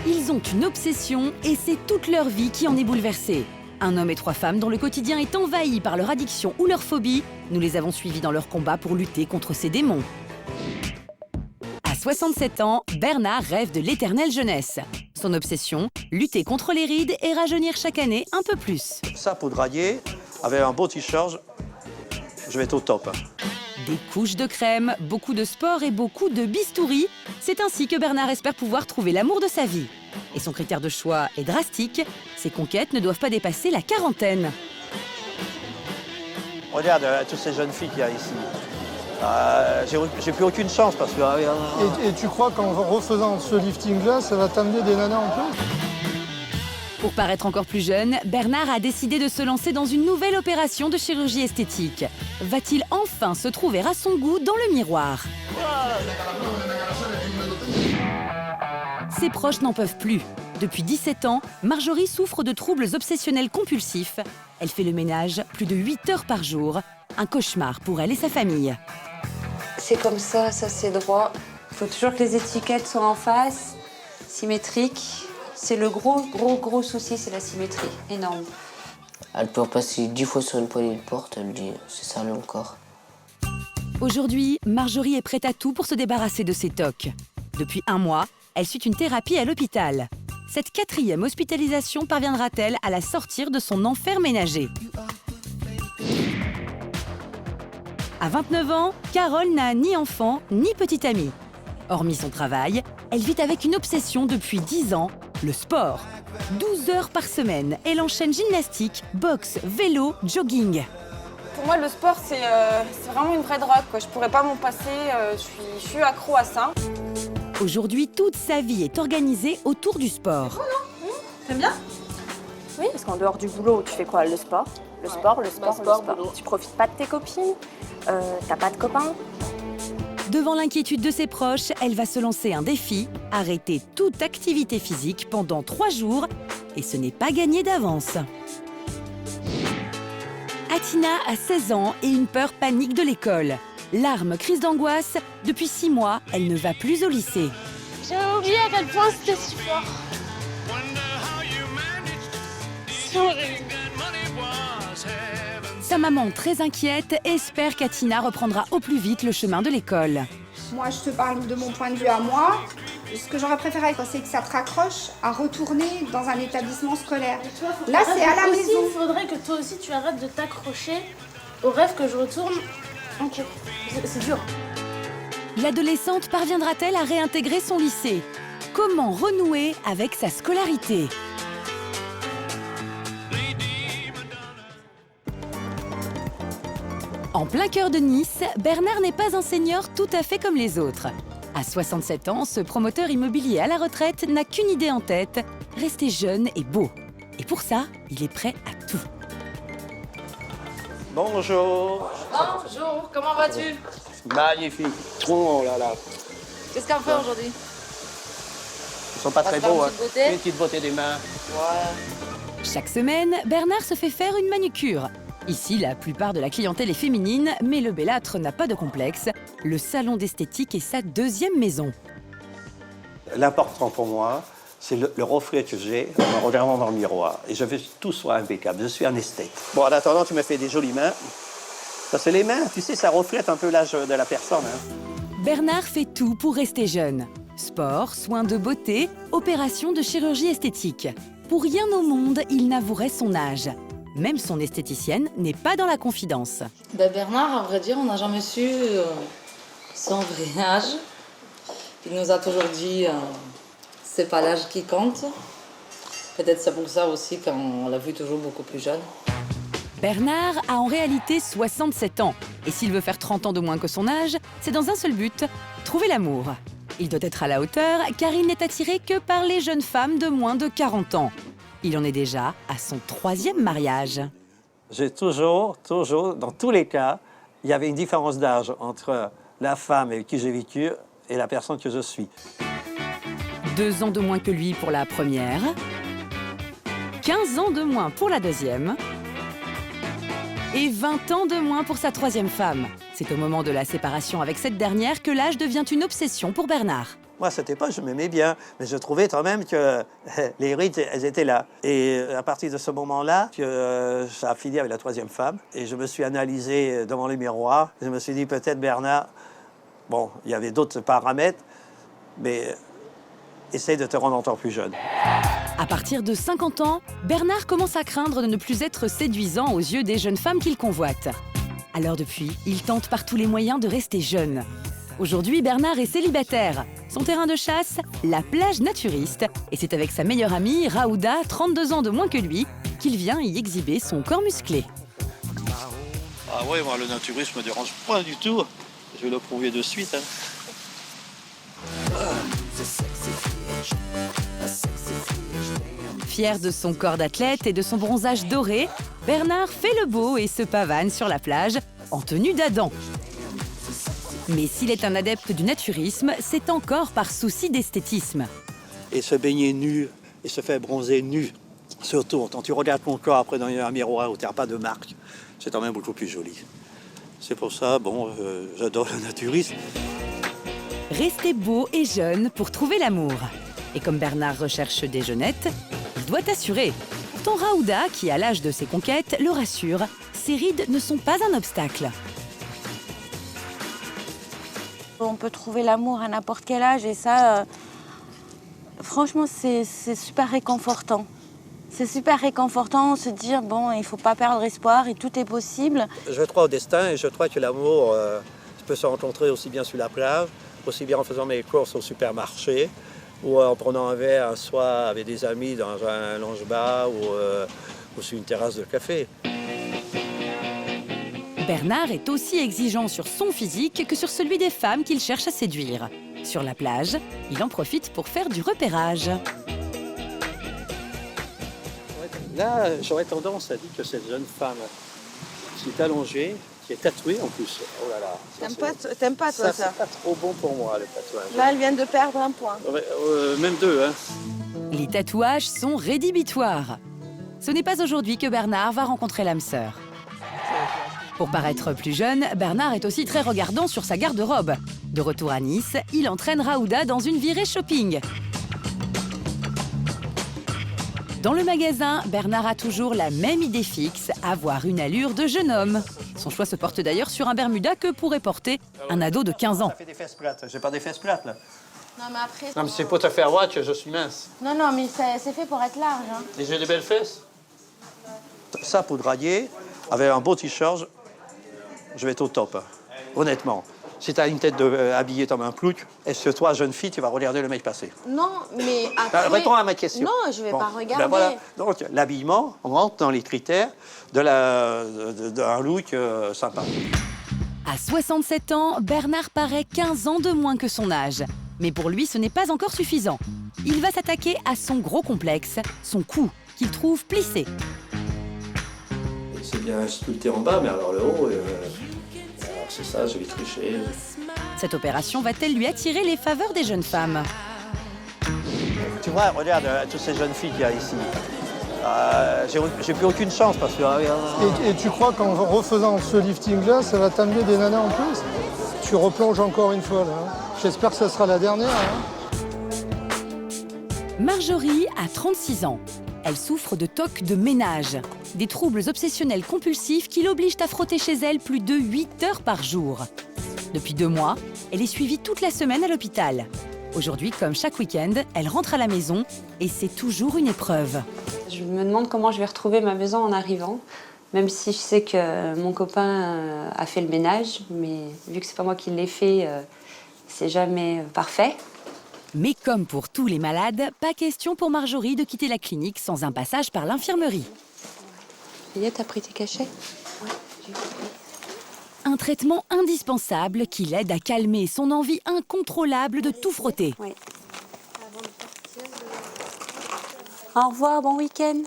Ils ont une obsession et c'est toute leur vie qui en est bouleversée. Un homme et 3 femmes dont le quotidien est envahi par leur addiction ou leur phobie, nous les avons suivis dans leur combat pour lutter contre ces démons. À 67 ans, Bernard rêve de l'éternelle jeunesse. Son obsession, lutter contre les rides et rajeunir chaque année un peu plus. Ça, pour draguer, avec un beau t-shirt, je vais être au top. Des couches de crème, beaucoup de sport et beaucoup de bistouri. C'est ainsi que Bernard espère pouvoir trouver l'amour de sa vie. Et son critère de choix est drastique. Ses conquêtes ne doivent pas dépasser la quarantaine. Regarde toutes ces jeunes filles qu'il y a ici. J'ai plus aucune chance parce que... Et tu crois qu'en refaisant ce lifting-là, ça va t'amener des nanas en plus? Pour paraître encore plus jeune, Bernard a décidé de se lancer dans une nouvelle opération de chirurgie esthétique. Va-t-il enfin se trouver à son goût dans le miroir? Ses proches n'en peuvent plus. Depuis 17 ans, Marjorie souffre de troubles obsessionnels compulsifs. Elle fait le ménage plus de 8 heures par jour. Un cauchemar pour elle et sa famille. C'est comme ça c'est droit. Il faut toujours que les étiquettes soient en face, symétriques. C'est le gros souci, c'est la symétrie, énorme. Elle peut passer 10 fois sur une poignée de porte, elle me dit c'est ça le corps. Aujourd'hui, Marjorie est prête à tout pour se débarrasser de ses tocs. Depuis 1 mois, elle suit une thérapie à l'hôpital. Cette 4e hospitalisation parviendra-t-elle à la sortir de son enfer ménager? À 29 ans, Carole n'a ni enfant ni petite amie. Hormis son travail, elle vit avec une obsession depuis 10 ans, le sport. 12 heures par semaine, elle enchaîne gymnastique, boxe, vélo, jogging. Pour moi, le sport, c'est vraiment une vraie drogue, quoi. Je pourrais pas m'en passer, je suis accro à ça. Aujourd'hui, toute sa vie est organisée autour du sport. T'aimes bien? Oui, parce qu'en dehors du boulot, tu fais quoi? Le sport. Le sport. boulot. Tu profites pas de tes copines, t'as pas de copains. Devant l'inquiétude de ses proches, elle va se lancer un défi, arrêter toute activité physique pendant 3 jours. Et ce n'est pas gagné d'avance. Atina a 16 ans et une peur panique de l'école. Larmes, crise d'angoisse, depuis 6 mois, elle ne va plus au lycée. J'avais oublié à quel point c'était si fort. C'est horrible. Sa maman, très inquiète, espère qu'Atina reprendra au plus vite le chemin de l'école. Moi, je te parle de mon point de vue à moi. Ce que j'aurais préféré, c'est que ça te raccroche à retourner dans un établissement scolaire. Là, c'est à la maison. Il faudrait que toi aussi, tu arrêtes de t'accrocher au rêve que je retourne. Ok, c'est dur. L'adolescente parviendra-t-elle à réintégrer son lycée? Comment renouer avec sa scolarité? En plein cœur de Nice, Bernard n'est pas un senior tout à fait comme les autres. À 67 ans, ce promoteur immobilier à la retraite n'a qu'une idée en tête, rester jeune et beau. Et pour ça, il est prêt à tout. Bonjour. Bonjour, comment vas-tu? Magnifique. Oh là là. Qu'est-ce qu'on fait aujourd'hui? Ils sont pas très beaux, hein. beauté? Une petite beauté des mains. Ouais. Chaque semaine, Bernard se fait faire une manucure. Ici, la plupart de la clientèle est féminine, mais le bellâtre n'a pas de complexe. Le salon d'esthétique est sa 2e maison. L'important pour moi, c'est le reflet que j'ai en me regardant dans le miroir. Et je veux que tout soit impeccable. Je suis un esthète. Bon, en attendant, tu me fais des jolies mains. Ça, c'est les mains. Tu sais, ça reflète un peu l'âge de la personne. Hein. Bernard fait tout pour rester jeune. Sport, soins de beauté, opération de chirurgie esthétique. Pour rien au monde, il n'avouerait son âge. Même son esthéticienne n'est pas dans la confidence. Bernard, à vrai dire, on n'a jamais su son vrai âge. Il nous a toujours dit c'est pas l'âge qui compte. Peut-être c'est pour ça aussi qu'on l'a vu toujours beaucoup plus jeune. Bernard a en réalité 67 ans. Et s'il veut faire 30 ans de moins que son âge, c'est dans un seul but, trouver l'amour. Il doit être à la hauteur car il n'est attiré que par les jeunes femmes de moins de 40 ans. Il en est déjà à son 3e mariage. J'ai toujours, dans tous les cas, il y avait une différence d'âge entre la femme avec qui j'ai vécu et la personne que je suis. 2 ans de moins que lui pour la première, 15 ans de moins pour la 2e et 20 ans de moins pour sa 3e femme. C'est au moment de la séparation avec cette dernière que l'âge devient une obsession pour Bernard. Moi, à cette époque, je m'aimais bien, mais je trouvais quand même que les rides, elles étaient là. Et à partir de ce moment-là, ça a fini avec la troisième femme. Et je me suis analysé devant le miroir. Je me suis dit, peut-être, Bernard, bon, il y avait d'autres paramètres, mais essaye de te rendre encore plus jeune. À partir de 50 ans, Bernard commence à craindre de ne plus être séduisant aux yeux des jeunes femmes qu'il convoite. Alors depuis, il tente par tous les moyens de rester jeune. Aujourd'hui, Bernard est célibataire. Son terrain de chasse, la plage naturiste. Et c'est avec sa meilleure amie, Raouda, 32 ans de moins que lui, qu'il vient y exhiber son corps musclé. Ah ouais, moi, le naturisme me dérange pas du tout. Je vais le prouver de suite. Hein. Fier de son corps d'athlète et de son bronzage doré, Bernard fait le beau et se pavane sur la plage en tenue d'Adam. Mais s'il est un adepte du naturisme, c'est encore par souci d'esthétisme. Et se baigner nu, et se faire bronzer nu, surtout quand tu regardes ton corps après dans un miroir où tu n'as pas de marque, c'est quand même beaucoup plus joli. C'est pour ça, bon, j'adore le naturisme. Rester beau et jeune pour trouver l'amour. Et comme Bernard recherche des jeunettes, il doit assurer. Pourtant Raouda, qui à l'âge de ses conquêtes, le rassure, ses rides ne sont pas un obstacle. On peut trouver l'amour à n'importe quel âge et ça, franchement, c'est super réconfortant. C'est super réconfortant de se dire, bon, il ne faut pas perdre espoir et tout est possible. Je crois au destin et je crois que l'amour peut se rencontrer aussi bien sur la plage, aussi bien en faisant mes courses au supermarché, ou en prenant un verre un soir avec des amis dans un lounge-bar ou sur une terrasse de café. Bernard est aussi exigeant sur son physique que sur celui des femmes qu'il cherche à séduire. Sur la plage, il en profite pour faire du repérage. Là, j'aurais tendance à dire que cette jeune femme qui est allongée, qui est tatouée en plus. Oh là là. T'aimes pas toi ça? C'est pas trop bon pour moi, le tatouage. Là, elle vient de perdre un point. Même deux, hein. Les tatouages sont rédhibitoires. Ce n'est pas aujourd'hui que Bernard va rencontrer l'âme sœur. Pour paraître plus jeune, Bernard est aussi très regardant sur sa garde-robe. De retour à Nice, il entraîne Raouda dans une virée shopping. Dans le magasin, Bernard a toujours la même idée fixe, avoir une allure de jeune homme. Son choix se porte d'ailleurs sur un Bermuda que pourrait porter un ado de 15 ans. Ça fait des fesses plates. J'ai pas des fesses plates, là. Non, mais après... Non, mais c'est pour te faire voir que je suis mince. Non, mais c'est fait pour être large. Hein. Et j'ai des belles fesses. Ça, pour draguer, avec un beau t-shirt, je vais être au top, honnêtement. Si tu as une tête habillée comme un plouc, est-ce que toi, jeune fille, tu vas regarder le mec passer? Non, mais après... Réponds à ma question. Non, je vais pas regarder. Ben voilà. Donc, l'habillement, on rentre dans les critères d'un look sympa. À 67 ans, Bernard paraît 15 ans de moins que son âge. Mais pour lui, ce n'est pas encore suffisant. Il va s'attaquer à son gros complexe, son cou, qu'il trouve plissé. C'est bien sculpté en bas, mais alors le haut, c'est ça, je vais tricher. Cette opération va-t-elle lui attirer les faveurs des jeunes femmes? Tu vois, regarde toutes ces jeunes filles qu'il y a ici. J'ai plus aucune chance parce que... Et tu crois qu'en refaisant ce lifting-là, ça va t'amener des nanas en plus? Tu replonges encore une fois, là. Hein. J'espère que ça sera la dernière. Hein. Marjorie a 36 ans. Elle souffre de TOC de ménage, des troubles obsessionnels compulsifs qui l'obligent à frotter chez elle plus de 8 heures par jour. Depuis 2 mois, elle est suivie toute la semaine à l'hôpital. Aujourd'hui, comme chaque week-end, elle rentre à la maison et c'est toujours une épreuve. Je me demande comment je vais retrouver ma maison en arrivant, même si je sais que mon copain a fait le ménage, mais vu que c'est pas moi qui l'ai fait, c'est jamais parfait. Mais comme pour tous les malades, pas question pour Marjorie de quitter la clinique sans un passage par l'infirmerie. T'as pris tes cachets? Ouais, j'ai pris. Un traitement indispensable qui l'aide à calmer son envie incontrôlable de tout frotter. Oui. Au revoir, bon week-end.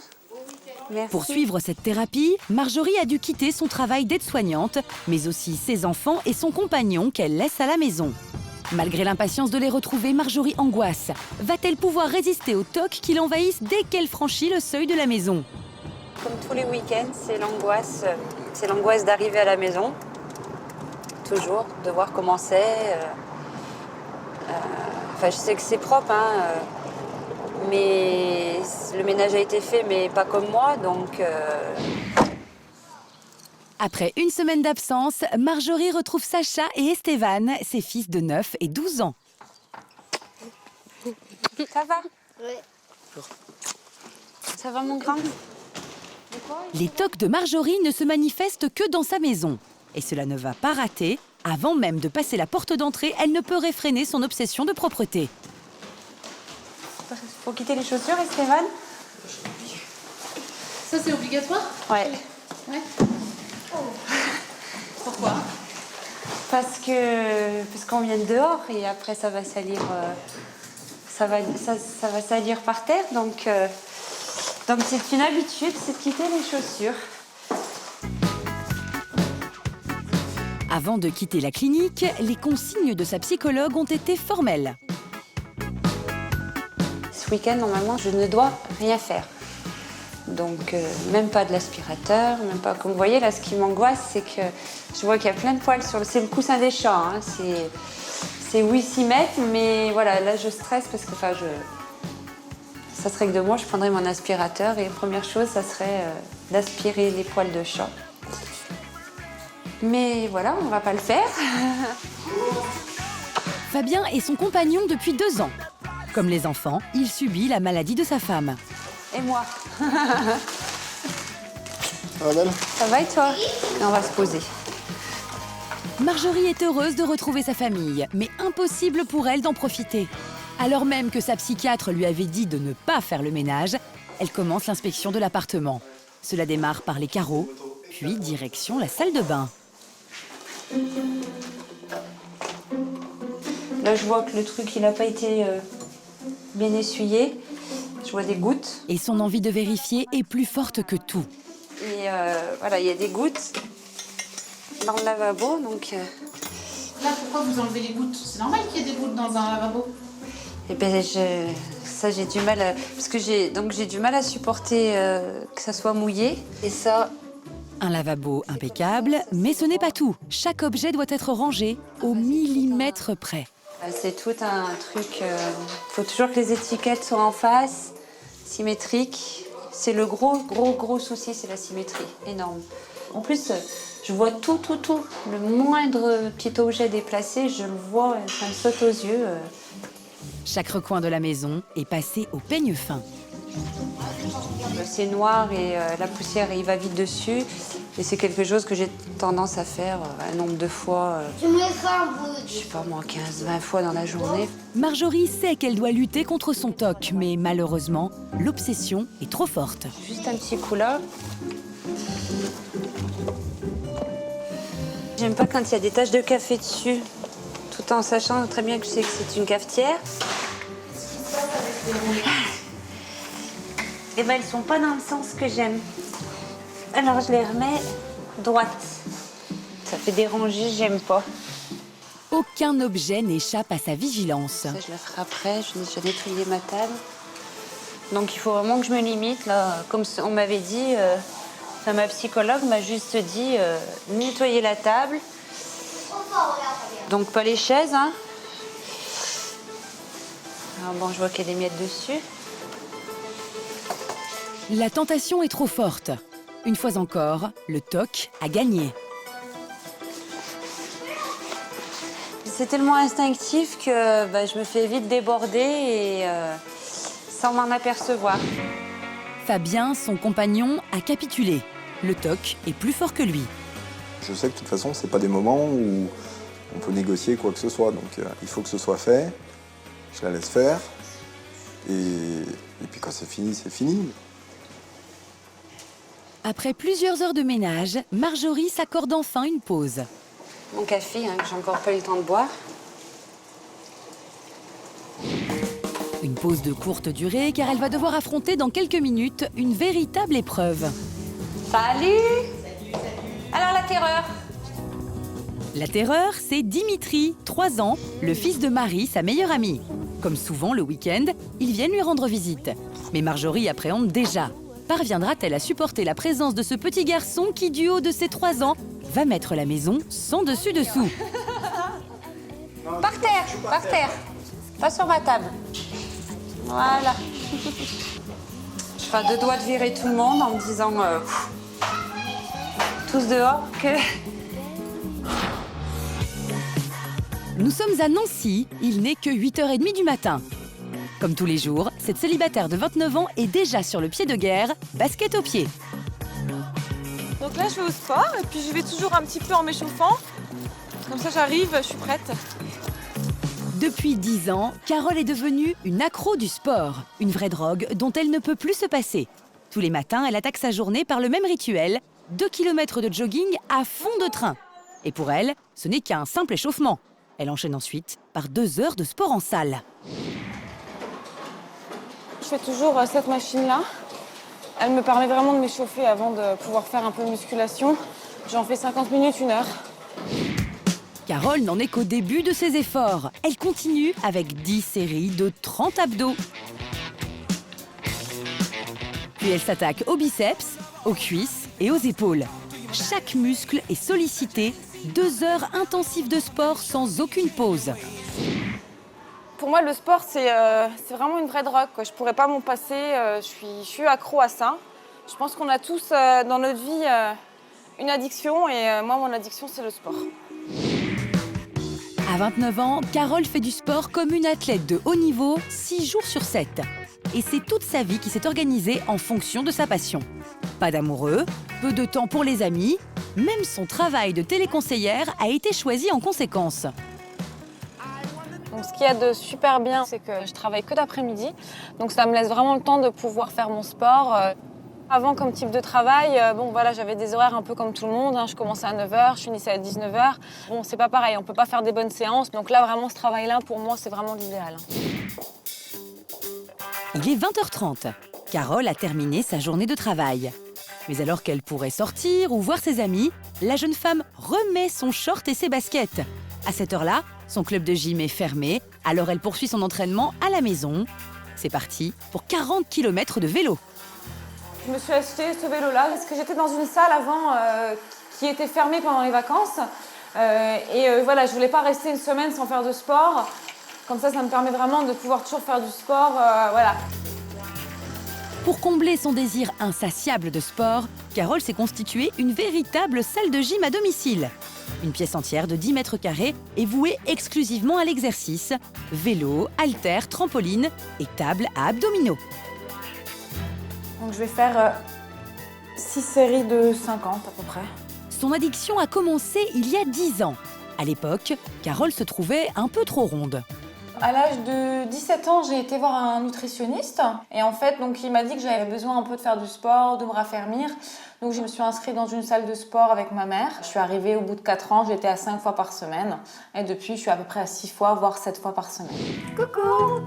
Merci. Pour suivre cette thérapie, Marjorie a dû quitter son travail d'aide-soignante, mais aussi ses enfants et son compagnon qu'elle laisse à la maison. Malgré l'impatience de les retrouver, Marjorie angoisse. Va-t-elle pouvoir résister aux TOC qui l'envahissent dès qu'elle franchit le seuil de la maison? Comme tous les week-ends, c'est l'angoisse d'arriver à la maison. Toujours, de voir comment c'est. Enfin, je sais que c'est propre, hein, mais le ménage a été fait, mais pas comme moi, donc... Après une semaine d'absence, Marjorie retrouve Sacha et Esteban, ses fils de 9 et 12 ans. Ça va? Oui. Ça va, mon grand? Les tocs de Marjorie ne se manifestent que dans sa maison. Et cela ne va pas rater. Avant même de passer la porte d'entrée, elle ne peut réfréner son obsession de propreté. Faut quitter les chaussures, Esteban? Ça, c'est obligatoire? Ouais. Ouais. Pourquoi? Parce qu'on vient de dehors et après ça va salir, ça va salir par terre. Donc c'est une habitude, c'est de quitter les chaussures. Avant de quitter la clinique, les consignes de sa psychologue ont été formelles. Ce week-end, normalement, je ne dois rien faire. Donc, même pas de l'aspirateur, même pas... Comme vous voyez, là, ce qui m'angoisse, c'est que je vois qu'il y a plein de poils sur le... C'est le coussin des chats, hein. C'est où ils s'y mettent, mais voilà, là, je stresse parce que, enfin, ça serait que de moi, je prendrais mon aspirateur et la première chose, ça serait d'aspirer les poils de chat. Mais voilà, on va pas le faire. Fabien est son compagnon depuis 2 ans. Comme les enfants, il subit la maladie de sa femme. Et moi. Ça va, Belle? Ça va et toi? Et on va se poser. Marjorie est heureuse de retrouver sa famille, mais impossible pour elle d'en profiter. Alors même que sa psychiatre lui avait dit de ne pas faire le ménage, elle commence l'inspection de l'appartement. Cela démarre par les carreaux, puis direction la salle de bain. Là, je vois que le truc, il n'a pas été bien essuyé. Je vois des gouttes. Et son envie de vérifier est plus forte que tout. Et voilà, il y a des gouttes dans le lavabo, donc... Là, pourquoi vous enlevez les gouttes? C'est normal qu'il y ait des gouttes dans un lavabo. Eh ben, ça, j'ai du mal à... Parce que j'ai du mal à supporter que ça soit mouillé. Et ça... Un lavabo impeccable, mais ce n'est pas tout. Chaque objet doit être rangé au millimètre près. C'est tout un truc... faut toujours que les étiquettes soient en face, symétriques. C'est le gros souci, c'est la symétrie, énorme. En plus, je vois tout. Le moindre petit objet déplacé, je le vois, ça me saute aux yeux. Chaque recoin de la maison est passé au peigne fin. C'est noir et la poussière, il va vite dessus. Et c'est quelque chose que j'ai tendance à faire un nombre de fois, je sais pas moi, 15-20 fois dans la journée. Marjorie sait qu'elle doit lutter contre son TOC, mais malheureusement, l'obsession est trop forte. Juste un petit coup là. J'aime pas quand il y a des taches de café dessus, tout en sachant très bien que je sais que c'est une cafetière. Et ben elles sont pas dans le sens que j'aime. Alors je les remets droites. Ça fait déranger, j'aime pas. Aucun objet n'échappe à sa vigilance. Ça, je la ferai après, j'ai déjà nettoyé ma table. Donc il faut vraiment que je me limite là. Comme on m'avait dit, ma psychologue m'a juste dit nettoyer la table. Donc pas les chaises, hein. Alors bon, je vois qu'il y a des miettes dessus. La tentation est trop forte. Une fois encore, le TOC a gagné. C'est tellement instinctif que je me fais vite déborder et sans m'en apercevoir. Fabien, son compagnon, a capitulé. Le TOC est plus fort que lui. Je sais que de toute façon, c'est pas des moments où on peut négocier quoi que ce soit. Donc il faut que ce soit fait. Je la laisse faire. Et puis quand c'est fini, c'est fini. Après plusieurs heures de ménage, Marjorie s'accorde enfin une pause. Mon café, que j'ai encore pas eu le temps de boire. Une pause de courte durée, car elle va devoir affronter dans quelques minutes une véritable épreuve. Salut! Alors la terreur? La terreur, c'est Dimitri, 3 ans, le fils de Marie, sa meilleure amie. Comme souvent le week-end, ils viennent lui rendre visite. Mais Marjorie appréhende déjà. Parviendra-t-elle à supporter la présence de ce petit garçon qui, du haut de ses 3 ans, va mettre la maison sans dessus-dessous? Par terre, par terre. Pas sur ma table. Voilà. Je ferai à 2 doigts de virer tout le monde en me disant tous dehors que... Nous sommes à Nancy, il n'est que 8h30 du matin. Comme tous les jours, cette célibataire de 29 ans est déjà sur le pied de guerre, basket aux pieds. Donc là, je vais au sport et puis je vais toujours un petit peu en m'échauffant. Comme ça, j'arrive, je suis prête. Depuis 10 ans, Carole est devenue une accro du sport, une vraie drogue dont elle ne peut plus se passer. Tous les matins, elle attaque sa journée par le même rituel, 2 km de jogging à fond de train. Et pour elle, ce n'est qu'un simple échauffement. Elle enchaîne ensuite par 2 heures de sport en salle. Je fais toujours cette machine-là. Elle me permet vraiment de m'échauffer avant de pouvoir faire un peu de musculation. J'en fais 50 minutes, 1 heure. Carole n'en est qu'au début de ses efforts. Elle continue avec 10 séries de 30 abdos. Puis elle s'attaque aux biceps, aux cuisses et aux épaules. Chaque muscle est sollicité. 2 heures intensives de sport sans aucune pause. Pour moi, le sport, c'est vraiment une vraie drogue, quoi. Je ne pourrais pas m'en passer. Je suis accro à ça. Je pense qu'on a tous dans notre vie une addiction. Et moi, mon addiction, c'est le sport. À 29 ans, Carole fait du sport comme une athlète de haut niveau, 6 jours sur 7. Et c'est toute sa vie qui s'est organisée en fonction de sa passion. Pas d'amoureux, peu de temps pour les amis, même son travail de téléconseillère a été choisi en conséquence. Donc, ce qu'il y a de super bien, c'est que je travaille que d'après-midi. Donc ça me laisse vraiment le temps de pouvoir faire mon sport. Avant, comme type de travail, j'avais des horaires un peu comme tout le monde. Je commençais à 9h, je finissais à 19h. Bon, c'est pas pareil, on peut pas faire des bonnes séances. Donc là, vraiment, ce travail-là, pour moi, c'est vraiment l'idéal. Il est 20h30. Carole a terminé sa journée de travail. Mais alors qu'elle pourrait sortir ou voir ses amis, la jeune femme remet son short et ses baskets. À cette heure-là, son club de gym est fermé, alors elle poursuit son entraînement à la maison. C'est parti pour 40 km de vélo. Je me suis acheté ce vélo-là parce que j'étais dans une salle avant qui était fermée pendant les vacances. Je voulais pas rester une semaine sans faire de sport. Comme ça me permet vraiment de pouvoir toujours faire du sport. Pour combler son désir insatiable de sport, Carole s'est constituée une véritable salle de gym à domicile. Une pièce entière de 10 mètres carrés est vouée exclusivement à l'exercice. Vélo, haltères, trampoline et table à abdominaux. Donc je vais faire 6 séries de 50 à peu près. Son addiction a commencé il y a 10 ans. À l'époque, Carole se trouvait un peu trop ronde. À l'âge de 17 ans, j'ai été voir un nutritionniste. Et en fait, donc, il m'a dit que j'avais besoin un peu de faire du sport, de me raffermir. Donc je me suis inscrite dans une salle de sport avec ma mère. Je suis arrivée au bout de 4 ans, j'étais à 5 fois par semaine. Et depuis, je suis à peu près à 6 fois, voire 7 fois par semaine. Coucou,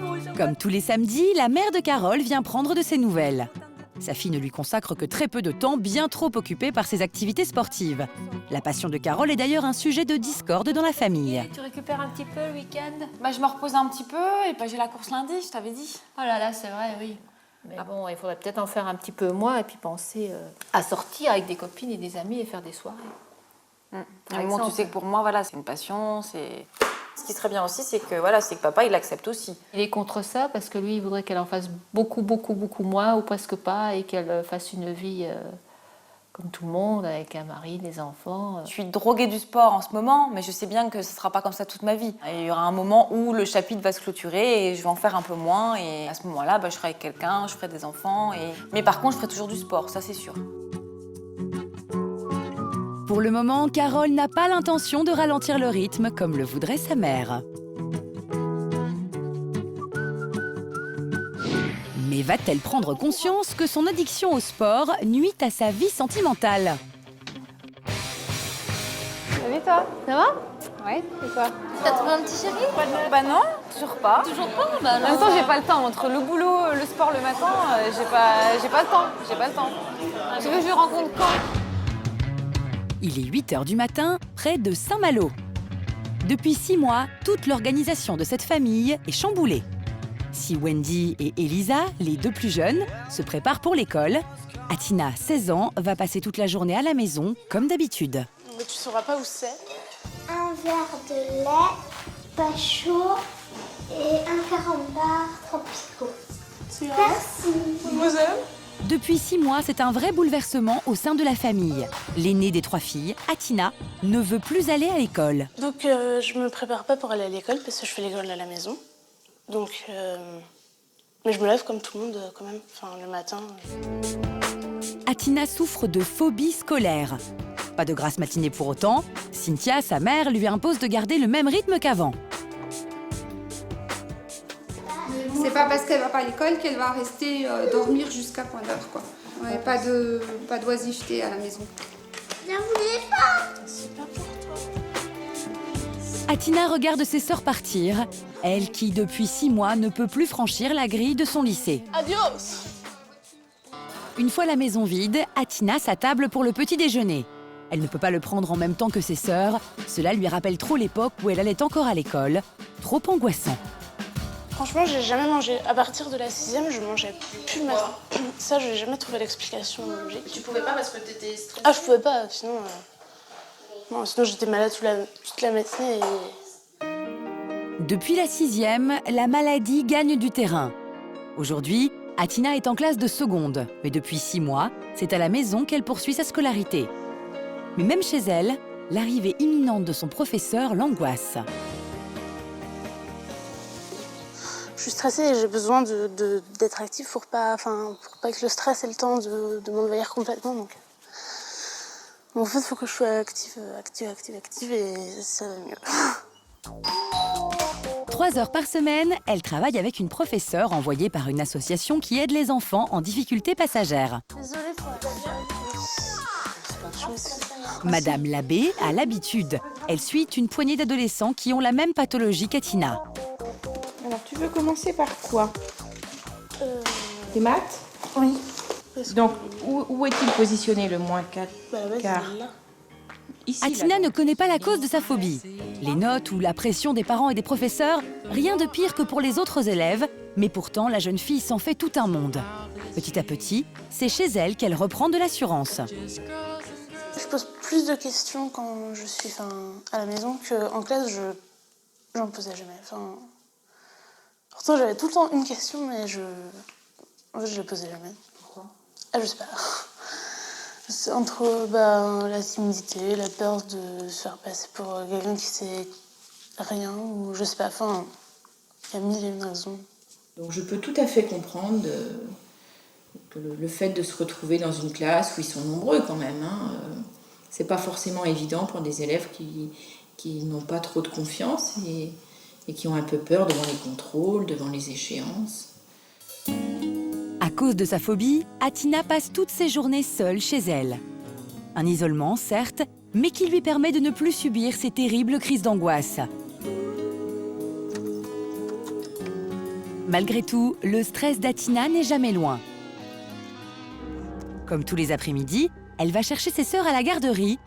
bonjour. Comme tous les samedis, la mère de Carole vient prendre de ses nouvelles. Sa fille ne lui consacre que très peu de temps, bien trop occupée par ses activités sportives. La passion de Carole est d'ailleurs un sujet de discorde dans la famille. Tu récupères un petit peu le week-end? Je me repose un petit peu et j'ai la course lundi, je t'avais dit. Oh là là, c'est vrai, oui. Mais bon, il faudrait peut-être en faire un petit peu moins et puis penser à sortir avec des copines et des amis et faire des soirées. Moi, tu sais que pour moi, c'est une passion, c'est... Ce qui serait bien aussi, c'est que papa, il accepte aussi. Il est contre ça parce que lui, il voudrait qu'elle en fasse beaucoup, beaucoup, beaucoup moins ou presque pas et qu'elle fasse une vie comme tout le monde, avec un mari, des enfants. Je suis droguée du sport en ce moment, mais je sais bien que ce ne sera pas comme ça toute ma vie. Il y aura un moment où le chapitre va se clôturer et je vais en faire un peu moins. Et à ce moment-là, je serai avec quelqu'un, je ferai des enfants. Mais par contre, je ferai toujours du sport, ça c'est sûr. Pour le moment, Carole n'a pas l'intention de ralentir le rythme comme le voudrait sa mère. Mais va-t-elle prendre conscience que son addiction au sport nuit à sa vie sentimentale? Salut toi, ça va? Ouais, et toi? T'as trouvé un petit chéri? Non, toujours pas. Toujours pas? En même temps, j'ai pas le temps. Entre le boulot, le sport le matin, j'ai pas le temps. Tu veux que je le rencontre quand? Il est 8h du matin, près de Saint-Malo. Depuis 6 mois, toute l'organisation de cette famille est chamboulée. Si Wendy et Elisa, les 2 plus jeunes, se préparent pour l'école, Atina, 16 ans, va passer toute la journée à la maison, comme d'habitude. Mais tu sauras pas où c'est. Un verre de lait, pas chaud, Et un carambar tropico. Merci. Mademoiselle. Depuis 6 mois, c'est un vrai bouleversement au sein de la famille. L'aînée des 3 filles, Atina, ne veut plus aller à l'école. Donc je me prépare pas pour aller à l'école parce que je fais l'école à la maison. Donc, mais je me lève comme tout le monde quand même, enfin le matin. Atina souffre de phobie scolaire. Pas de grasse matinée pour autant, Cynthia, sa mère, lui impose de garder le même rythme qu'avant. C'est pas parce qu'elle va pas à l'école qu'elle va rester dormir jusqu'à point d'heure, quoi. Ouais, pas d'oisiveté à la maison. Je voulais pas. C'est pas pour toi. Atina regarde ses sœurs partir, elle qui, depuis 6 mois, ne peut plus franchir la grille de son lycée. Adios. Une fois la maison vide, Atina s'attable pour le petit déjeuner. Elle ne peut pas le prendre en même temps que ses sœurs, cela lui rappelle trop l'époque où elle allait encore à l'école, trop angoissant. Franchement, j'ai jamais mangé. À partir de la 6e, je mangeais plus le matin. Ça, j'ai jamais trouvé l'explication logique. Tu pouvais pas parce que t'étais stressée? Ah, je pouvais pas, sinon... Non, sinon j'étais malade toute la matinée et... Depuis la 6e, la maladie gagne du terrain. Aujourd'hui, Atina est en classe de seconde, mais depuis 6 mois, c'est à la maison qu'elle poursuit sa scolarité. Mais même chez elle, l'arrivée imminente de son professeur l'angoisse. Je suis stressée et j'ai besoin d'être active pour pas que le stress ait le temps de m'envahir complètement. Donc. En fait, il faut que je sois active et ça va mieux. 3 heures par semaine, elle travaille avec une professeure envoyée par une association qui aide les enfants en difficulté passagère. Désolée pour Madame Labbé a l'habitude. Elle suit une poignée d'adolescents qui ont la même pathologie qu'Atina. Alors, tu veux commencer par quoi? Les maths? Oui. Donc, où est-il positionné le moins 4 car... Atina ne connaît pas la cause de sa phobie. Les notes ou la pression des parents et des professeurs, rien de pire que pour les autres élèves, mais pourtant la jeune fille s'en fait tout un monde. Petit à petit, c'est chez elle qu'elle reprend de l'assurance. Je pose plus de questions quand je suis à la maison qu'en classe, j'en posais jamais. Pourtant, j'avais tout le temps une question, mais je la posais jamais. Pourquoi? Ah, je sais pas. C'est entre la timidité, la peur de se faire passer pour quelqu'un qui sait rien, ou je sais pas, il y a mille et une raisons. Donc je peux tout à fait comprendre que le fait de se retrouver dans une classe où ils sont nombreux quand même, c'est pas forcément évident pour des élèves qui n'ont pas trop de confiance et qui ont un peu peur devant les contrôles, devant les échéances. À cause de sa phobie, Atina passe toutes ses journées seule chez elle. Un isolement, certes, mais qui lui permet de ne plus subir ces terribles crises d'angoisse. Malgré tout, le stress d'Atina n'est jamais loin. Comme tous les après-midi, elle va chercher ses sœurs à la garderie.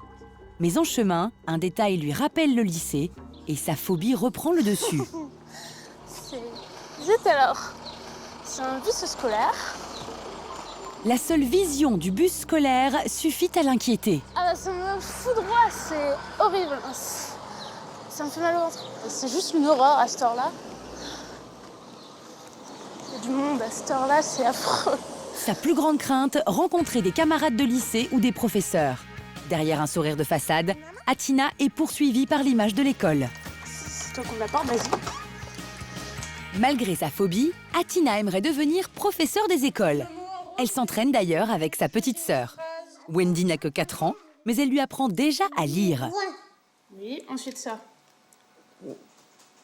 Mais en chemin, un détail lui rappelle le lycée et sa phobie reprend le dessus. Zut alors, c'est un bus scolaire. La seule vision du bus scolaire suffit à l'inquiéter. Ah ça me foudroie, c'est horrible. Ça me fait mal au ventre. C'est juste une horreur à cette heure-là. Il y a du monde à cette heure-là, c'est affreux. Sa plus grande crainte, rencontrer des camarades de lycée ou des professeurs. Derrière un sourire de façade, Atina est poursuivie par l'image de l'école. C'est toi qu'on l'apporte, vas-y. Malgré sa phobie, Atina aimerait devenir professeure des écoles. Elle s'entraîne d'ailleurs avec sa petite sœur. Wendy n'a que 4 ans, mais elle lui apprend déjà à lire. Oui, ensuite ça.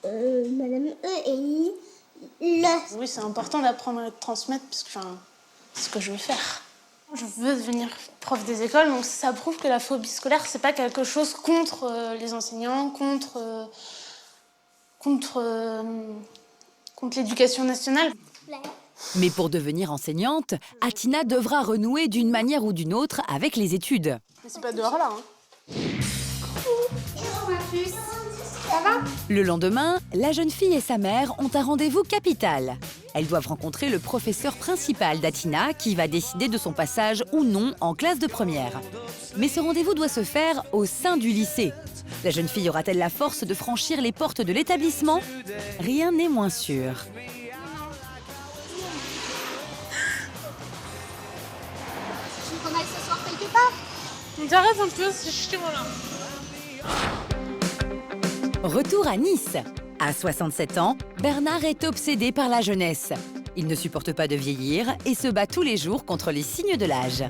Madame E et le... Oui, c'est important d'apprendre et de transmettre, parce que c'est ce que je veux faire. Je veux devenir prof des écoles, donc ça prouve que la phobie scolaire, c'est pas quelque chose contre les enseignants, contre l'éducation nationale. Mais pour devenir enseignante, Atina devra renouer d'une manière ou d'une autre avec les études. Mais c'est pas dehors là, Ça va? Le lendemain, la jeune fille et sa mère ont un rendez-vous capital. Elles doivent rencontrer le professeur principal d'Atina qui va décider de son passage ou non en classe de première. Mais ce rendez-vous doit se faire au sein du lycée. La jeune fille aura-t-elle la force de franchir les portes de l'établissement? Rien n'est moins sûr. Tu veux qu'on aille ce soir quelque part? J'arrête un peu, c'est chiant là. Retour à Nice. À 67 ans, Bernard est obsédé par la jeunesse. Il ne supporte pas de vieillir et se bat tous les jours contre les signes de l'âge.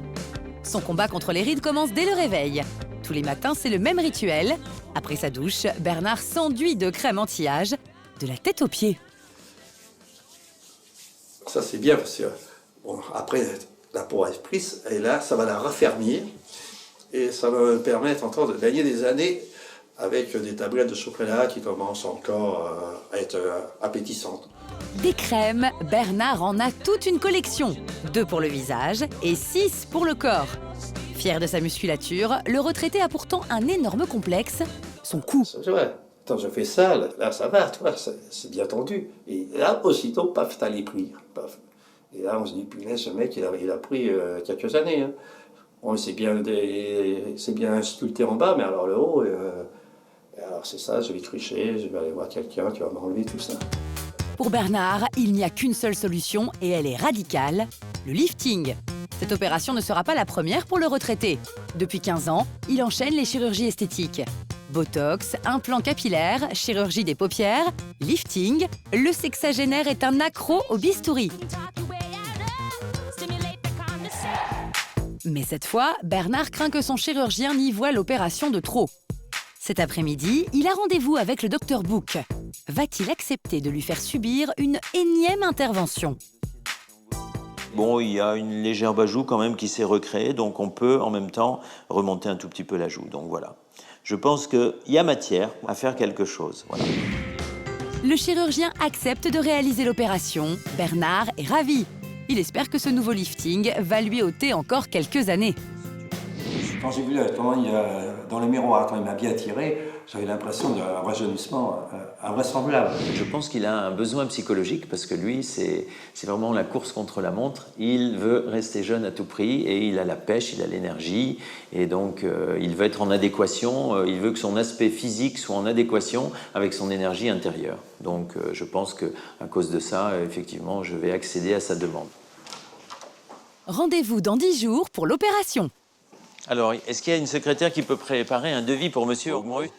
Son combat contre les rides commence dès le réveil. Tous les matins, c'est le même rituel. Après sa douche, Bernard s'enduit de crème anti-âge, de la tête aux pieds. Ça, c'est bien parce que, bon, après, la peau est prise, et là, ça va la raffermir. Et ça va me permettre encore de gagner des années avec des tablettes de chocolat qui commencent encore à être appétissantes. Des crèmes, Bernard en a toute une collection. 2 pour le visage et 6 pour le corps. Fier de sa musculature, le retraité a pourtant un énorme complexe, son cou. C'est vrai. Quand je fais ça, là ça va, tu vois, c'est bien tendu. Et là, aussitôt, paf, t'as les prix. Paf. Et là, on se dit, punaise, ce mec, il a pris quelques années. Hein. Bon, c'est bien sculpté en bas, mais alors le haut, alors c'est ça, je vais tricher, je vais aller voir quelqu'un qui va m'enlever tout ça. Pour Bernard, il n'y a qu'une seule solution et elle est radicale, le lifting. Cette opération ne sera pas la première pour le retraité. Depuis 15 ans, il enchaîne les chirurgies esthétiques. Botox, implants capillaires, chirurgie des paupières, lifting, le sexagénaire est un accro au bistouri. Mais cette fois, Bernard craint que son chirurgien n'y voie l'opération de trop. Cet après-midi, il a rendez-vous avec le Dr Book. Va-t-il accepter de lui faire subir une énième intervention? Bon, il y a une légère bajoue quand même qui s'est recréée, donc on peut en même temps remonter un tout petit peu la joue. Donc voilà. Je pense qu'il y a matière à faire quelque chose. Voilà. Le chirurgien accepte de réaliser l'opération. Bernard est ravi. Il espère que ce nouveau lifting va lui ôter encore quelques années. Quand j'ai vu comment dans le miroir, quand il m'a bien attiré, j'avais l'impression d'un rajeunissement invraisemblable. Je pense qu'il a un besoin psychologique parce que lui, c'est vraiment la course contre la montre. Il veut rester jeune à tout prix et il a la pêche, il a l'énergie et donc il veut être en adéquation, il veut que son aspect physique soit en adéquation avec son énergie intérieure. Donc je pense qu'à cause de ça, effectivement, je vais accéder à sa demande. Rendez-vous dans 10 jours pour l'opération. Alors, est-ce qu'il y a une secrétaire qui peut préparer un devis pour Monsieur Augmuru?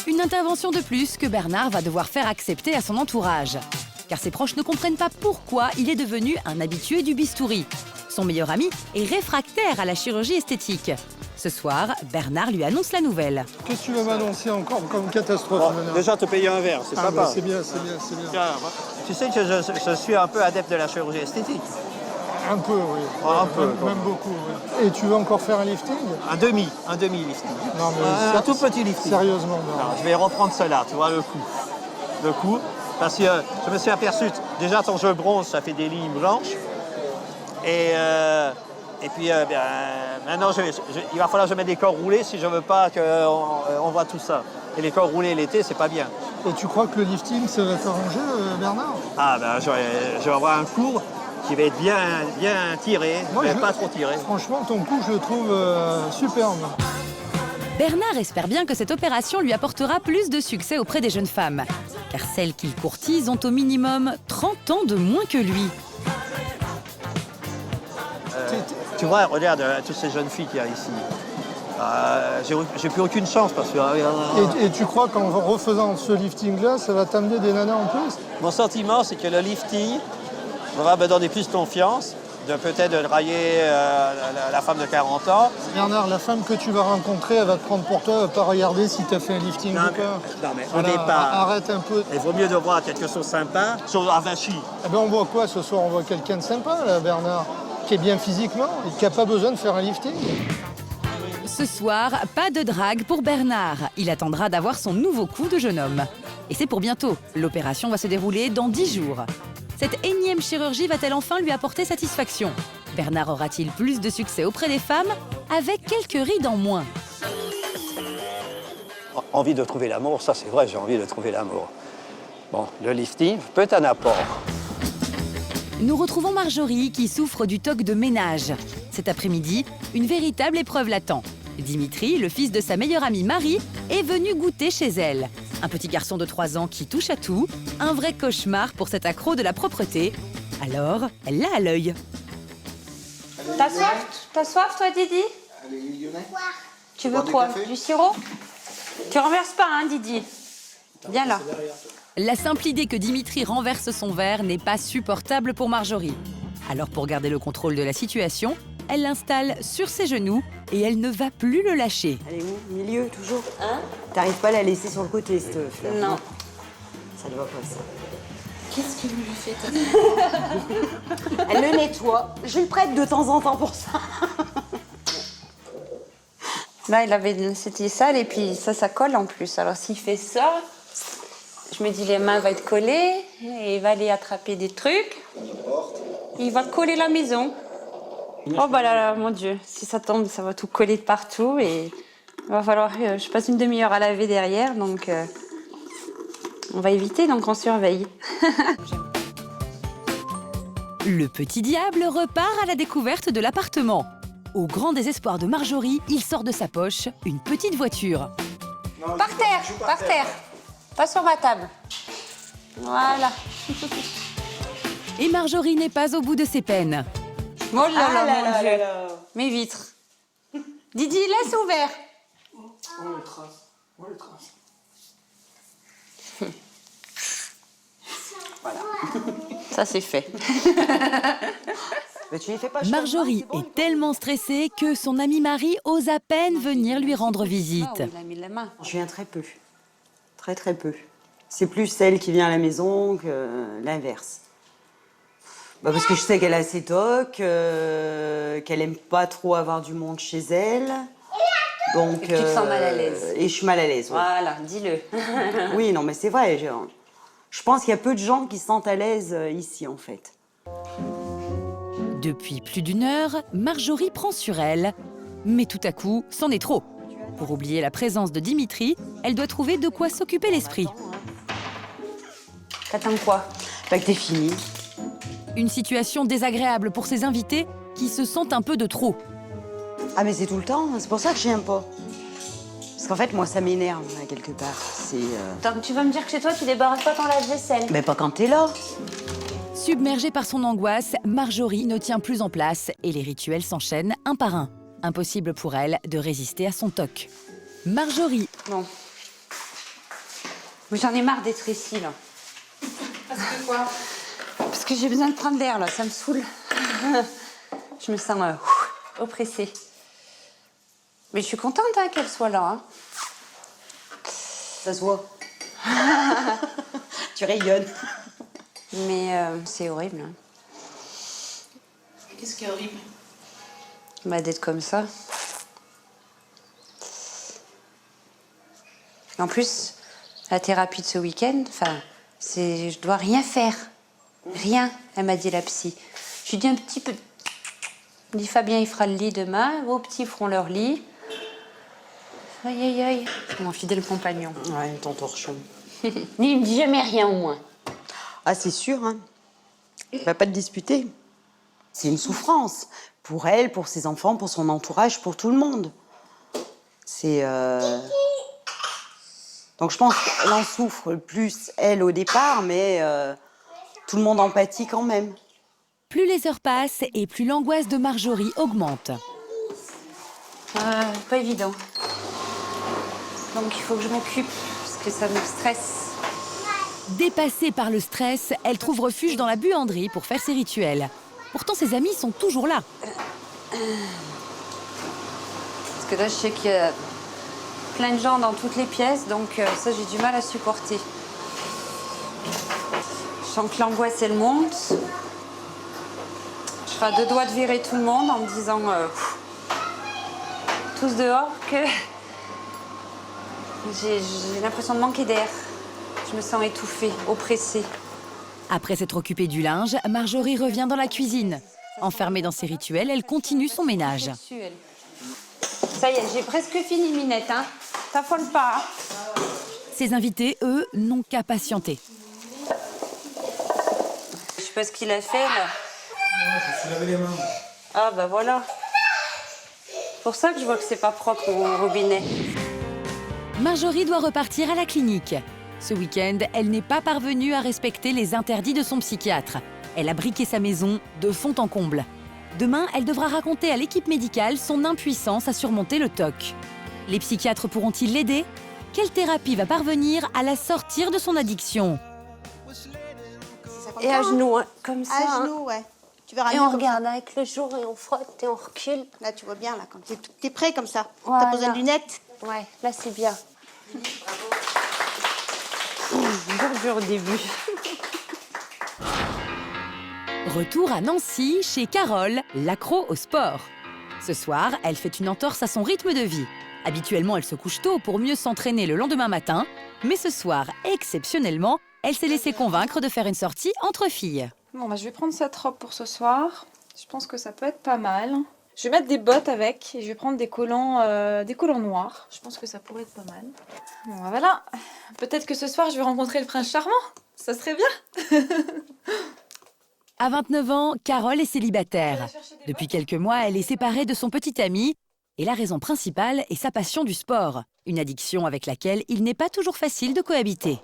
Une intervention de plus que Bernard va devoir faire accepter à son entourage. Car ses proches ne comprennent pas pourquoi il est devenu un habitué du bistouri. Son meilleur ami est réfractaire à la chirurgie esthétique. Ce soir, Bernard lui annonce la nouvelle. Qu'est-ce que tu vas m'annoncer encore comme catastrophe? Bon, déjà te payer un verre, c'est sympa. C'est bien, c'est bien, c'est bien. Tiens, tu sais que je suis un peu adepte de la chirurgie esthétique. Un peu, oui. Un peu. Même beaucoup, oui. Et tu veux encore faire un lifting? Un demi-lifting. Non, mais un tout petit lifting. Sérieusement, non. Alors, je vais reprendre cela, tu vois, le coup. Le coup, parce que je me suis aperçu, déjà ton jeu bronze, ça fait des lignes blanches. Et puis, maintenant, il va falloir que je mette des corps roulés si je veux pas qu'on voit tout ça. Et les corps roulés l'été, c'est pas bien. Et tu crois que le lifting, ça va t'arranger, Bernard? Ah, ben, je vais avoir un cours qui va être bien tiré, mais pas trop tiré. Franchement, ton coup, je le trouve superbe. Bernard espère bien que cette opération lui apportera plus de succès auprès des jeunes femmes. Car celles qu'il courtise ont au minimum 30 ans de moins que lui. Tu vois, regarde toutes ces jeunes filles qu'il y a ici. J'ai plus aucune chance parce que... Et tu crois qu'en refaisant ce lifting-là, ça va t'amener des nanas en plus? Mon sentiment, c'est que le lifting va me donner plus confiance, peut-être de draguer la femme de 40 ans. Bernard, la femme que tu vas rencontrer, elle va te prendre pour toi, elle va pas regarder si tu as fait un lifting ou pas. Non, mais voilà, au départ, arrête un peu. Il vaut mieux de voir quelque chose de sympa, chose avachie. Eh ben on voit quoi ce soir? On voit quelqu'un de sympa, là, Bernard, qui est bien physiquement et qui n'a pas besoin de faire un lifting. Ce soir, pas de drague pour Bernard. Il attendra d'avoir son nouveau coup de jeune homme. Et c'est pour bientôt. L'opération va se dérouler dans 10 jours. Cette énième chirurgie va-t-elle enfin lui apporter satisfaction? Bernard aura-t-il plus de succès auprès des femmes avec quelques rides en moins? Envie de trouver l'amour, ça c'est vrai, j'ai envie de trouver l'amour. Bon, le lifting peut être un apport. Nous retrouvons Marjorie qui souffre du toc de ménage. Cet après-midi, une véritable épreuve l'attend. Dimitri, le fils de sa meilleure amie Marie, est venu goûter chez elle. Un petit garçon de 3 ans qui touche à tout, un vrai cauchemar pour cet accro de la propreté. Alors, elle l'a à l'œil. T'as soif? T'as soif, toi, Didi? Tu veux quoi? Du sirop? Tu renverses pas, hein, Didi? Viens là. La simple idée que Dimitri renverse son verre n'est pas supportable pour Marjorie. Alors pour garder le contrôle de la situation, elle l'installe sur ses genoux et elle ne va plus le lâcher. Elle est où? Milieu, toujours? Hein? T'arrives pas à la laisser sur le côté, cette fleur? Non. Ça ne va pas, ça. Qu'est-ce que lui fait? Elle le nettoie. Je le prête de temps en temps pour ça. Là, il avait c'était sale et puis ça colle en plus. Alors s'il fait ça, je me dis les mains vont être collées et il va aller attraper des trucs. Il va coller la maison. Oh bah là, mon Dieu, si ça tombe, ça va tout coller de partout et il va falloir que je passe une demi-heure à laver derrière, donc on va éviter, donc on surveille. Le petit diable repart à la découverte de l'appartement. Au grand désespoir de Marjorie, il sort de sa poche une petite voiture. Par terre, pas sur ma table. Voilà. Et Marjorie n'est pas au bout de ses peines. Oh là là, mon Dieu. Mes vitres. Didi, laisse ouvert. On le trace. On le trace. Voilà. Ça, c'est fait. Mais tu lui fais pas Marjorie est tellement stressée que son amie Marie ose à peine venir lui rendre visite. Il a mis la main. Je viens très peu. Très, très peu. C'est plus celle qui vient à la maison que l'inverse. Bah parce que je sais qu'elle a ses tocs, qu'elle aime pas trop avoir du monde chez elle. Donc, et que tu te sens mal à l'aise. Et je suis mal à l'aise, ouais. Voilà, dis-le. Oui, non, mais c'est vrai. Je pense qu'il y a peu de gens qui se sentent à l'aise ici, en fait. Depuis plus d'1 heure, Marjorie prend sur elle. Mais tout à coup, c'en est trop. Pour oublier la présence de Dimitri, elle doit trouver de quoi s'occuper l'esprit. T'attends quoi? Bah que t'es fini. Une situation désagréable pour ses invités qui se sentent un peu de trop. Ah mais c'est tout le temps, c'est pour ça que je viens pas. Parce qu'en fait, moi, ça m'énerve, quelque part. Donc tu vas me dire que chez toi, tu débarrasses pas ton lave-vaisselle? Mais pas quand t'es là. Submergée par son angoisse, Marjorie ne tient plus en place et les rituels s'enchaînent un par un. Impossible pour elle de résister à son toc. Marjorie. Bon. J'en ai marre d'être ici, là. Parce que quoi? Parce que j'ai besoin de prendre l'air, là. Ça me saoule. Je me sens oppressée. Mais je suis contente hein, qu'elle soit là. Hein. Ça se voit. Tu rayonnes. Mais c'est horrible. Hein. Qu'est-ce qui est horrible? Bah, d'être comme ça. En plus, la thérapie de ce week-end, je dois rien faire. Rien, elle m'a dit la psy. Je lui dis un petit peu. Elle dit Fabien, il fera le lit demain, vos petits feront leur lit. Aïe, aïe, aïe. C'est mon fidèle compagnon. Ouais, ton torchon. Lui, il me dit jamais rien au moins. Ah, c'est sûr, hein. Il va pas te disputer. C'est une souffrance. Pour elle, pour ses enfants, pour son entourage, pour tout le monde. C'est... Donc je pense qu'elle en souffre plus, elle, au départ, mais tout le monde en pâtit quand même. Plus les heures passent et plus l'angoisse de Marjorie augmente. Pas évident. Donc il faut que je m'occupe, parce que ça me stresse. Dépassée par le stress, elle trouve refuge dans la buanderie pour faire ses rituels. Pourtant, ses amis sont toujours là. Parce que là, je sais qu'il y a plein de gens dans toutes les pièces, donc ça, j'ai du mal à supporter. Je sens que l'angoisse, elle monte. Je serai à 2 doigts de virer tout le monde en me disant tous dehors que j'ai l'impression de manquer d'air. Je me sens étouffée, oppressée. Après s'être occupée du linge, Marjorie revient dans la cuisine. Enfermée dans ses rituels, elle continue son ménage. Ça y est, j'ai presque fini, Minette. Hein. T'affole pas. Hein. Ses invités, eux, n'ont qu'à patienter. Je sais pas ce qu'il a fait, là. Ouais, je me suis lavé les mains. Ah, bah voilà. C'est pour ça que je vois que c'est pas propre, mon robinet. Marjorie doit repartir à la clinique. Ce week-end, elle n'est pas parvenue à respecter les interdits de son psychiatre. Elle a briqué sa maison de fond en comble. Demain, elle devra raconter à l'équipe médicale son impuissance à surmonter le TOC. Les psychiatres pourront-ils l'aider? Quelle thérapie va parvenir à la sortir de son addiction? Et à genoux, hein, comme ça. À genoux, ouais. Tu verras Et mieux on comme regarde ça. avec le jour et on frotte et on recule. Là, tu vois bien, là, quand t'es prêt comme ça. Voilà. T'as besoin de lunettes? Ouais, là c'est bien. Dur au début. Retour à Nancy, chez Carole, l'accro au sport. Ce soir, elle fait une entorse à son rythme de vie. Habituellement, elle se couche tôt pour mieux s'entraîner le lendemain matin. Mais ce soir, exceptionnellement, elle s'est laissée convaincre de faire une sortie entre filles. Bon, bah, je vais prendre cette robe pour ce soir. Je pense que ça peut être pas mal. Je vais mettre des bottes avec et je vais prendre des collants noirs. Je pense que ça pourrait être pas mal. Bon, bah, voilà. Peut-être que ce soir, je vais rencontrer le prince charmant. Ça serait bien. À 29 ans, Carole est célibataire. Depuis quelques mois, elle est séparée de son petit ami. Et la raison principale est sa passion du sport. Une addiction avec laquelle il n'est pas toujours facile de cohabiter.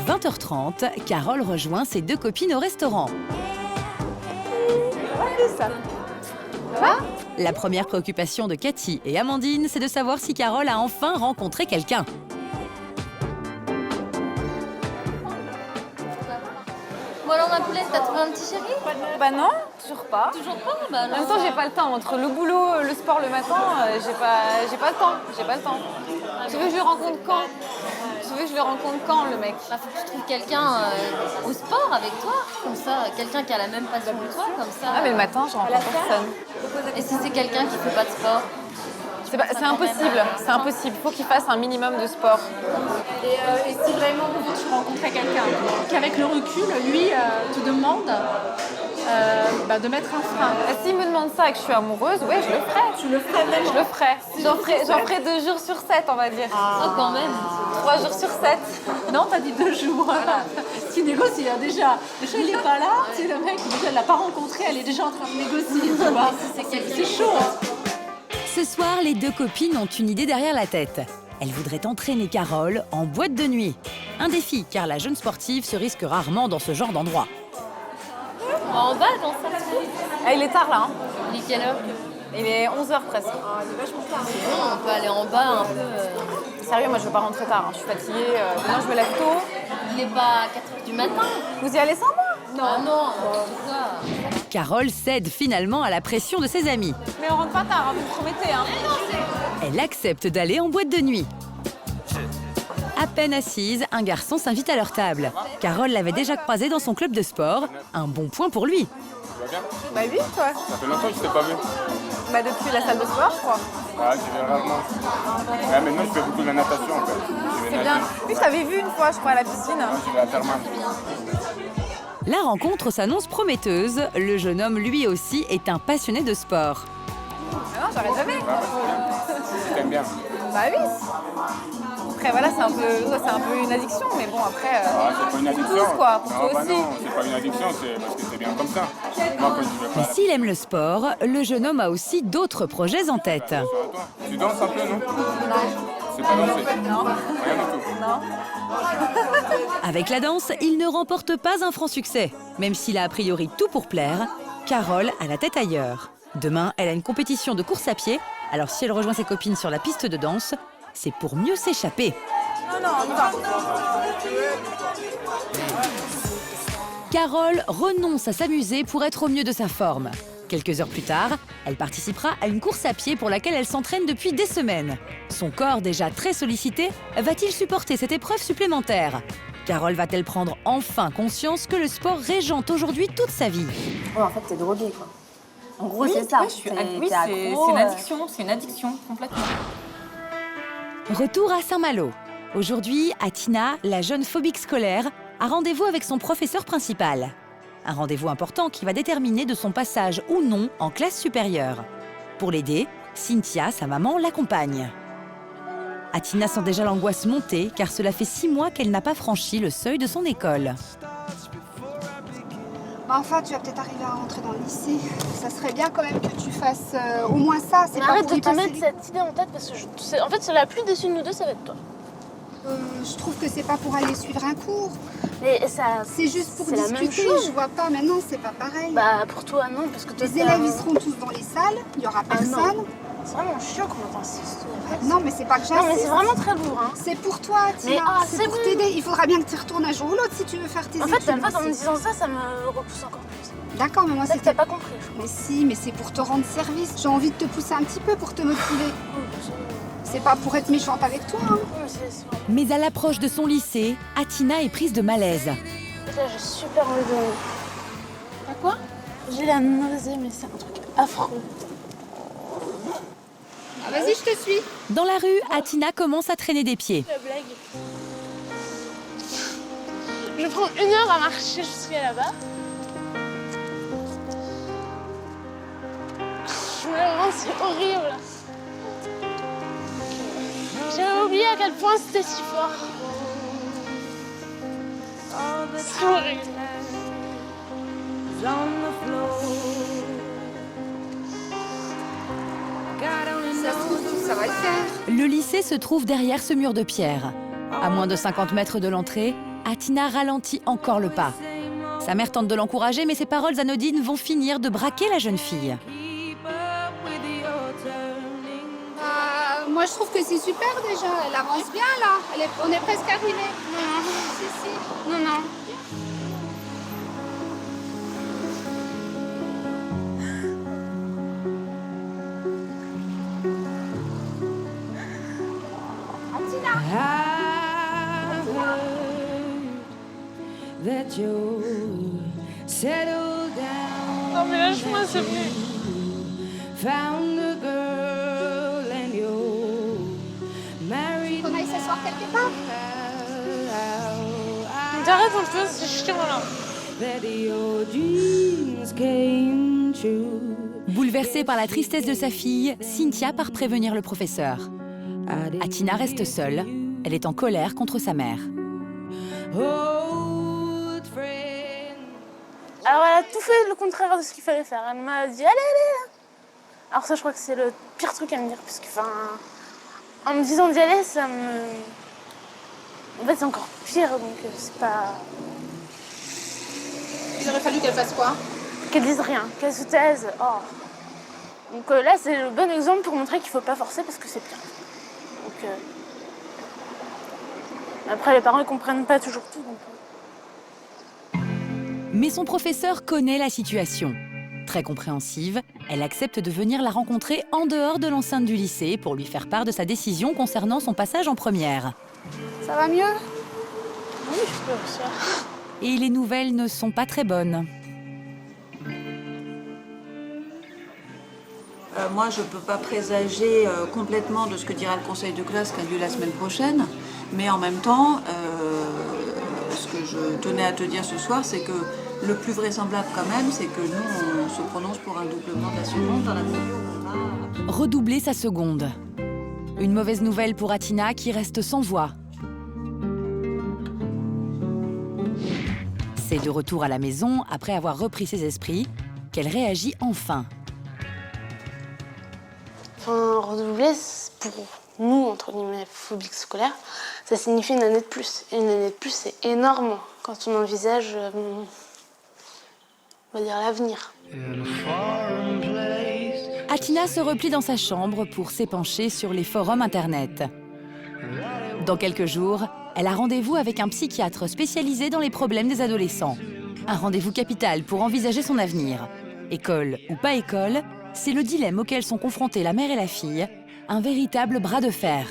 20h30, Carole rejoint ses deux copines au restaurant. Ça va ? La première préoccupation de Cathy et Amandine, c'est de savoir si Carole a enfin rencontré quelqu'un. Bon alors ma poulette, t'as trouvé un petit chéri? Bah non, toujours pas. Toujours pas? Bah En même temps, j'ai pas le temps. Entre le boulot, le sport le matin, j'ai pas le temps. J'ai pas le temps. Tu veux que je le rencontre quand? Tu veux que je le rencontre quand, le mec? Bah, faut que tu trouves quelqu'un au sport avec toi, comme ça, quelqu'un qui a la même passion que toi, comme ça. Ah mais le matin, je rencontre personne. Et si c'est quelqu'un qui fait pas de sport? C'est impossible, c'est impossible. Il faut qu'il fasse un minimum de sport. Et si vraiment tu rencontrais quelqu'un qu'avec le recul, lui, te demande de mettre un frein. S'il me demande ça et que je suis amoureuse, ouais, je le ferai. Tu le ferais même? Je le ferai. J'en ferai 2 jours sur 7, on va dire. Oh, quand même. 3 jours sur 7. Non, t'as dit 2 jours. Voilà. Tu négocies hein, déjà. Déjà, il n'est pas là. Tu sais, le mec, déjà, elle l'a pas rencontré, elle est déjà en train de négocier. Tu vois. C'est chaud. Hein. Ce soir, les deux copines ont une idée derrière la tête. Elles voudraient entraîner Carole en boîte de nuit. Un défi, car la jeune sportive se risque rarement dans ce genre d'endroit. En bas, dans ça. Ah, il est tard là. Hein. Il est quelle heure? Il est 11h presque. Ah, il est vachement tard. Bon, on peut aller en bas un peu. Sérieux, moi je veux pas rentrer tard. Hein. Je suis fatiguée. Demain je me lève tôt. Il est pas 4h du matin. Vous y allez sans moi? Non. Ah non, pourquoi? Carole cède finalement à la pression de ses amis. Mais on rentre pas tard, hein, vous me promettez. Hein. Elle accepte d'aller en boîte de nuit. À peine assise, un garçon s'invite à leur table. Carole l'avait déjà croisé dans son club de sport. Un bon point pour lui. Tu vas bien? Bah oui, toi. Ça fait longtemps que je t'ai pas vu. Bah depuis la salle de sport, je crois. Ouais, j'y vais rarement. Ouais, maintenant, je fais beaucoup de la natation, en fait. C'est bien. Oui, je t'avais vu une fois, je crois, à la piscine. Ouais, j'y vais à Thermal. La rencontre s'annonce prometteuse. Le jeune homme, lui aussi, est un passionné de sport. Ah non, j'arrête jamais. Tu t'aimes bien? Bah oui. Après, voilà, c'est un peu une addiction, mais bon, après... c'est pas une addiction. Tous, quoi, pour non, toi bah aussi. non, c'est pas une addiction, c'est parce que c'est bien comme ça. Moi, quand je vais pas... Et s'il aime le sport, le jeune homme a aussi d'autres projets en tête. Tu danses un peu, non? Non. C'est pas danser? Non. Rien du tout? Non. Avec la danse, il ne remporte pas un franc succès. Même s'il a a priori tout pour plaire, Carole a la tête ailleurs. Demain, elle a une compétition de course à pied, alors si elle rejoint ses copines sur la piste de danse, c'est pour mieux s'échapper. Non, on y va. Carole renonce à s'amuser pour être au mieux de sa forme. Quelques heures plus tard, elle participera à une course à pied pour laquelle elle s'entraîne depuis des semaines. Son corps déjà très sollicité, va-t-il supporter cette épreuve supplémentaire? Carole va-t-elle prendre enfin conscience que le sport régente aujourd'hui toute sa vie? Ouais, en fait, t'es droguée, quoi. En gros, Oui, c'est ça. ouais, c'est une addiction, complètement. Retour à Saint-Malo. Aujourd'hui, Atina, la jeune phobique scolaire, a rendez-vous avec son professeur principal. Un rendez-vous important qui va déterminer de son passage ou non en classe supérieure. Pour l'aider, Cynthia, sa maman, l'accompagne. Atina sent déjà l'angoisse monter car cela fait 6 mois qu'elle n'a pas franchi le seuil de son école. Mais enfin, tu vas peut-être arriver à rentrer dans le lycée. Ça serait bien quand même que tu fasses au moins ça. Mais arrête de te mettre cette idée en tête parce que en fait, c'est la plus déçue de nous deux, ça va être toi. Je trouve que c'est pas pour aller suivre un cours. Mais ça. C'est juste pour c'est la même discuter. chose. Je vois pas. Maintenant, c'est pas pareil. Bah pour toi non, parce que toi, les élèves ils seront tous dans les salles. Il y aura personne. Non. C'est vraiment chiant qu'on t'insiste. Non, mais c'est pas que j'insiste. Non, mais c'est vraiment très lourd. Hein. C'est pour toi, Tina. Mais c'est pour t'aider. Il faudra bien que tu retournes un jour ou l'autre si tu veux faire tes études. En fait, en me disant ça me repousse encore plus. D'accord, mais moi c'est que t'as pas compris. Mais si, mais c'est pour te rendre service. J'ai envie de te pousser un petit peu pour te motiver. C'est pas pour être méchante avec toi. Hein. Mais à l'approche de son lycée, Atina est prise de malaise. Là, j'ai super envie de... T'as quoi? J'ai la nausée, mais c'est un truc affreux. Ah, vas-y, je te suis. Dans la rue, Atina commence à traîner des pieds. La blague. Je prends 1 heure à marcher jusqu'à là-bas. Vraiment, c'est horrible. J'avais oublié à quel point c'était si fort. C'est horrible. Ça se trouve, ça va le faire. Le lycée se trouve derrière ce mur de pierre. À moins de 50 mètres de l'entrée, Atina ralentit encore le pas. Sa mère tente de l'encourager, mais ses paroles anodines vont finir de braquer la jeune fille. Moi, je trouve que c'est super déjà. Elle avance bien là. On est presque arrivé. Non, non. Non mais lâche-moi, c'est plus. On aille s'asseoir quelque part. T'arrêtes un peu, c'est chiant là. Bouleversée par la tristesse de sa fille, Cynthia part prévenir le professeur. Atina reste seule. Elle est en colère contre sa mère. Alors elle a tout fait le contraire de ce qu'il fallait faire. Elle m'a dit allez, allez. Alors ça, je crois que c'est le pire truc à me dire, parce que en me disant d'y aller, ça me... En fait, c'est encore pire, donc c'est pas... Il aurait fallu qu'elle fasse quoi? Qu'elle dise rien, qu'elle se taise. Oh. Donc là, c'est le bon exemple pour montrer qu'il faut pas forcer, parce que c'est pire. Donc... Après, les parents, ils comprennent pas toujours tout, donc... Mais son professeur connaît la situation. Très compréhensive, elle accepte de venir la rencontrer en dehors de l'enceinte du lycée pour lui faire part de sa décision concernant son passage en première. Ça va mieux? Oui, je peux aussi. Et les nouvelles ne sont pas très bonnes. Moi, je ne peux pas présager complètement de ce que dira le conseil de classe qui a lieu la semaine prochaine. Mais en même temps, ce que je tenais à te dire ce soir, c'est que le plus vraisemblable quand même, c'est que nous, on se prononce pour un doublement de la seconde dans la mesure où on a... Redoubler sa seconde. Une mauvaise nouvelle pour Atina qui reste sans voix. C'est de retour à la maison, après avoir repris ses esprits, qu'elle réagit enfin. Enfin, redoubler, pour nous, entre guillemets, phobiques scolaires, ça signifie une année de plus. Et une année de plus, c'est énorme quand on envisage, on va dire, l'avenir. Atina se replie dans sa chambre pour s'épancher sur les forums internet. Dans quelques jours, elle a rendez-vous avec un psychiatre spécialisé dans les problèmes des adolescents. Un rendez-vous capital pour envisager son avenir. École ou pas école, c'est le dilemme auquel sont confrontés la mère et la fille, un véritable bras de fer.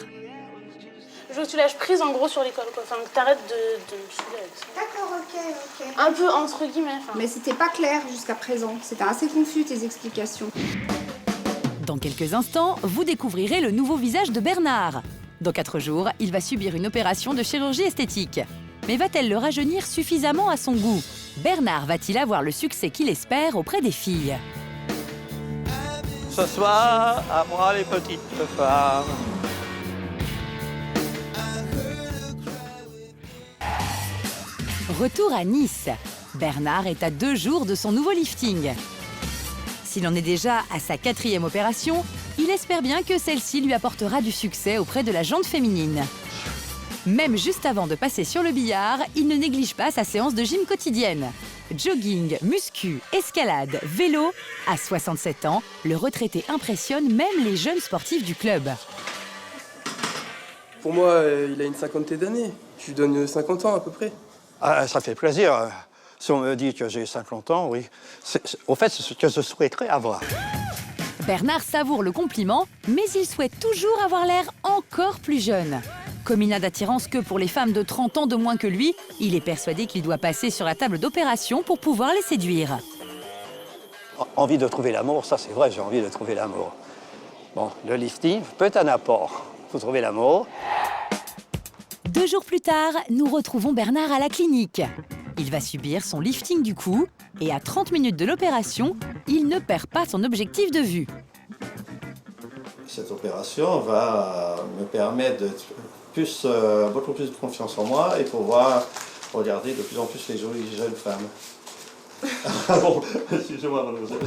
Je veux que tu lâches prise en gros sur l'école, quoi. Enfin, que t'arrêtes de me saouler avec ça. D'accord, ok. Un peu entre guillemets. Mais c'était pas clair jusqu'à présent. C'était assez confus tes explications. Dans quelques instants, vous découvrirez le nouveau visage de Bernard. Dans 4 jours, il va subir une opération de chirurgie esthétique. Mais va-t-elle le rajeunir suffisamment à son goût? Bernard va-t-il avoir le succès qu'il espère auprès des filles? Ce soir, à moi les petites femmes. Retour à Nice. Bernard est à 2 jours de son nouveau lifting. S'il en est déjà à sa 4e opération, il espère bien que celle-ci lui apportera du succès auprès de la jante féminine. Même juste avant de passer sur le billard, il ne néglige pas sa séance de gym quotidienne. Jogging, muscu, escalade, vélo. À 67 ans, le retraité impressionne même les jeunes sportifs du club. Pour moi, il a une cinquantaine d'années. Je lui donne 50 ans à peu près. Ah, ça fait plaisir. Si on me dit que j'ai 50 ans, oui. Au fait, c'est ce que je souhaiterais avoir. Bernard savoure le compliment, mais il souhaite toujours avoir l'air encore plus jeune. Comme il n'a d'attirance que pour les femmes de 30 ans de moins que lui, il est persuadé qu'il doit passer sur la table d'opération pour pouvoir les séduire. Envie de trouver l'amour, ça c'est vrai, j'ai envie de trouver l'amour. Bon, le lifting peut être un apport pour trouver l'amour. 2 jours plus tard, nous retrouvons Bernard à la clinique. Il va subir son lifting du cou et à 30 minutes de l'opération, il ne perd pas son objectif de vue. Cette opération va me permettre de beaucoup plus de confiance en moi et pouvoir regarder de plus en plus les jolies jeunes femmes. Ah bon, excusez-moi, mademoiselle.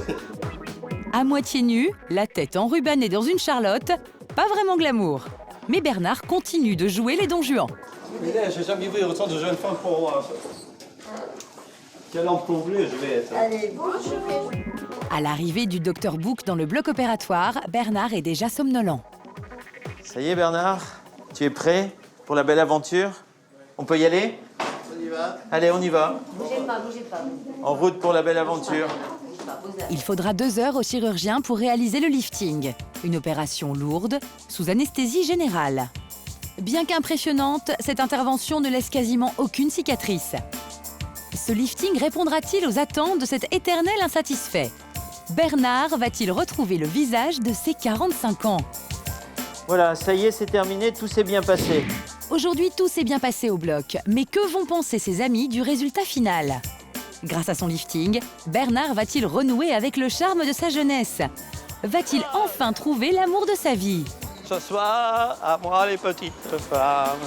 À moitié nu, la tête enrubannée dans une charlotte, pas vraiment glamour. Mais Bernard continue de jouer les Don Juan. Mais là, j'ai jamais vu autant de jeunes femmes pour moi. Quel emploi bleu je vais être. Allez, bonjour. À l'arrivée du Dr Book dans le bloc opératoire, Bernard est déjà somnolent. Ça y est Bernard, tu es prêt pour la belle aventure? On peut y aller? On y va. Allez, on y va. Bougez pas. En route pour la belle aventure. Il faudra 2 heures au chirurgien pour réaliser le lifting. Une opération lourde, sous anesthésie générale. Bien qu'impressionnante, cette intervention ne laisse quasiment aucune cicatrice. Ce lifting répondra-t-il aux attentes de cet éternel insatisfait? Bernard va-t-il retrouver le visage de ses 45 ans? Voilà, ça y est, c'est terminé, tout s'est bien passé. Aujourd'hui, tout s'est bien passé au bloc. Mais que vont penser ses amis du résultat final? Grâce à son lifting, Bernard va-t-il renouer avec le charme de sa jeunesse? Va-t-il enfin trouver l'amour de sa vie? Ce soir, à moi les petites femmes.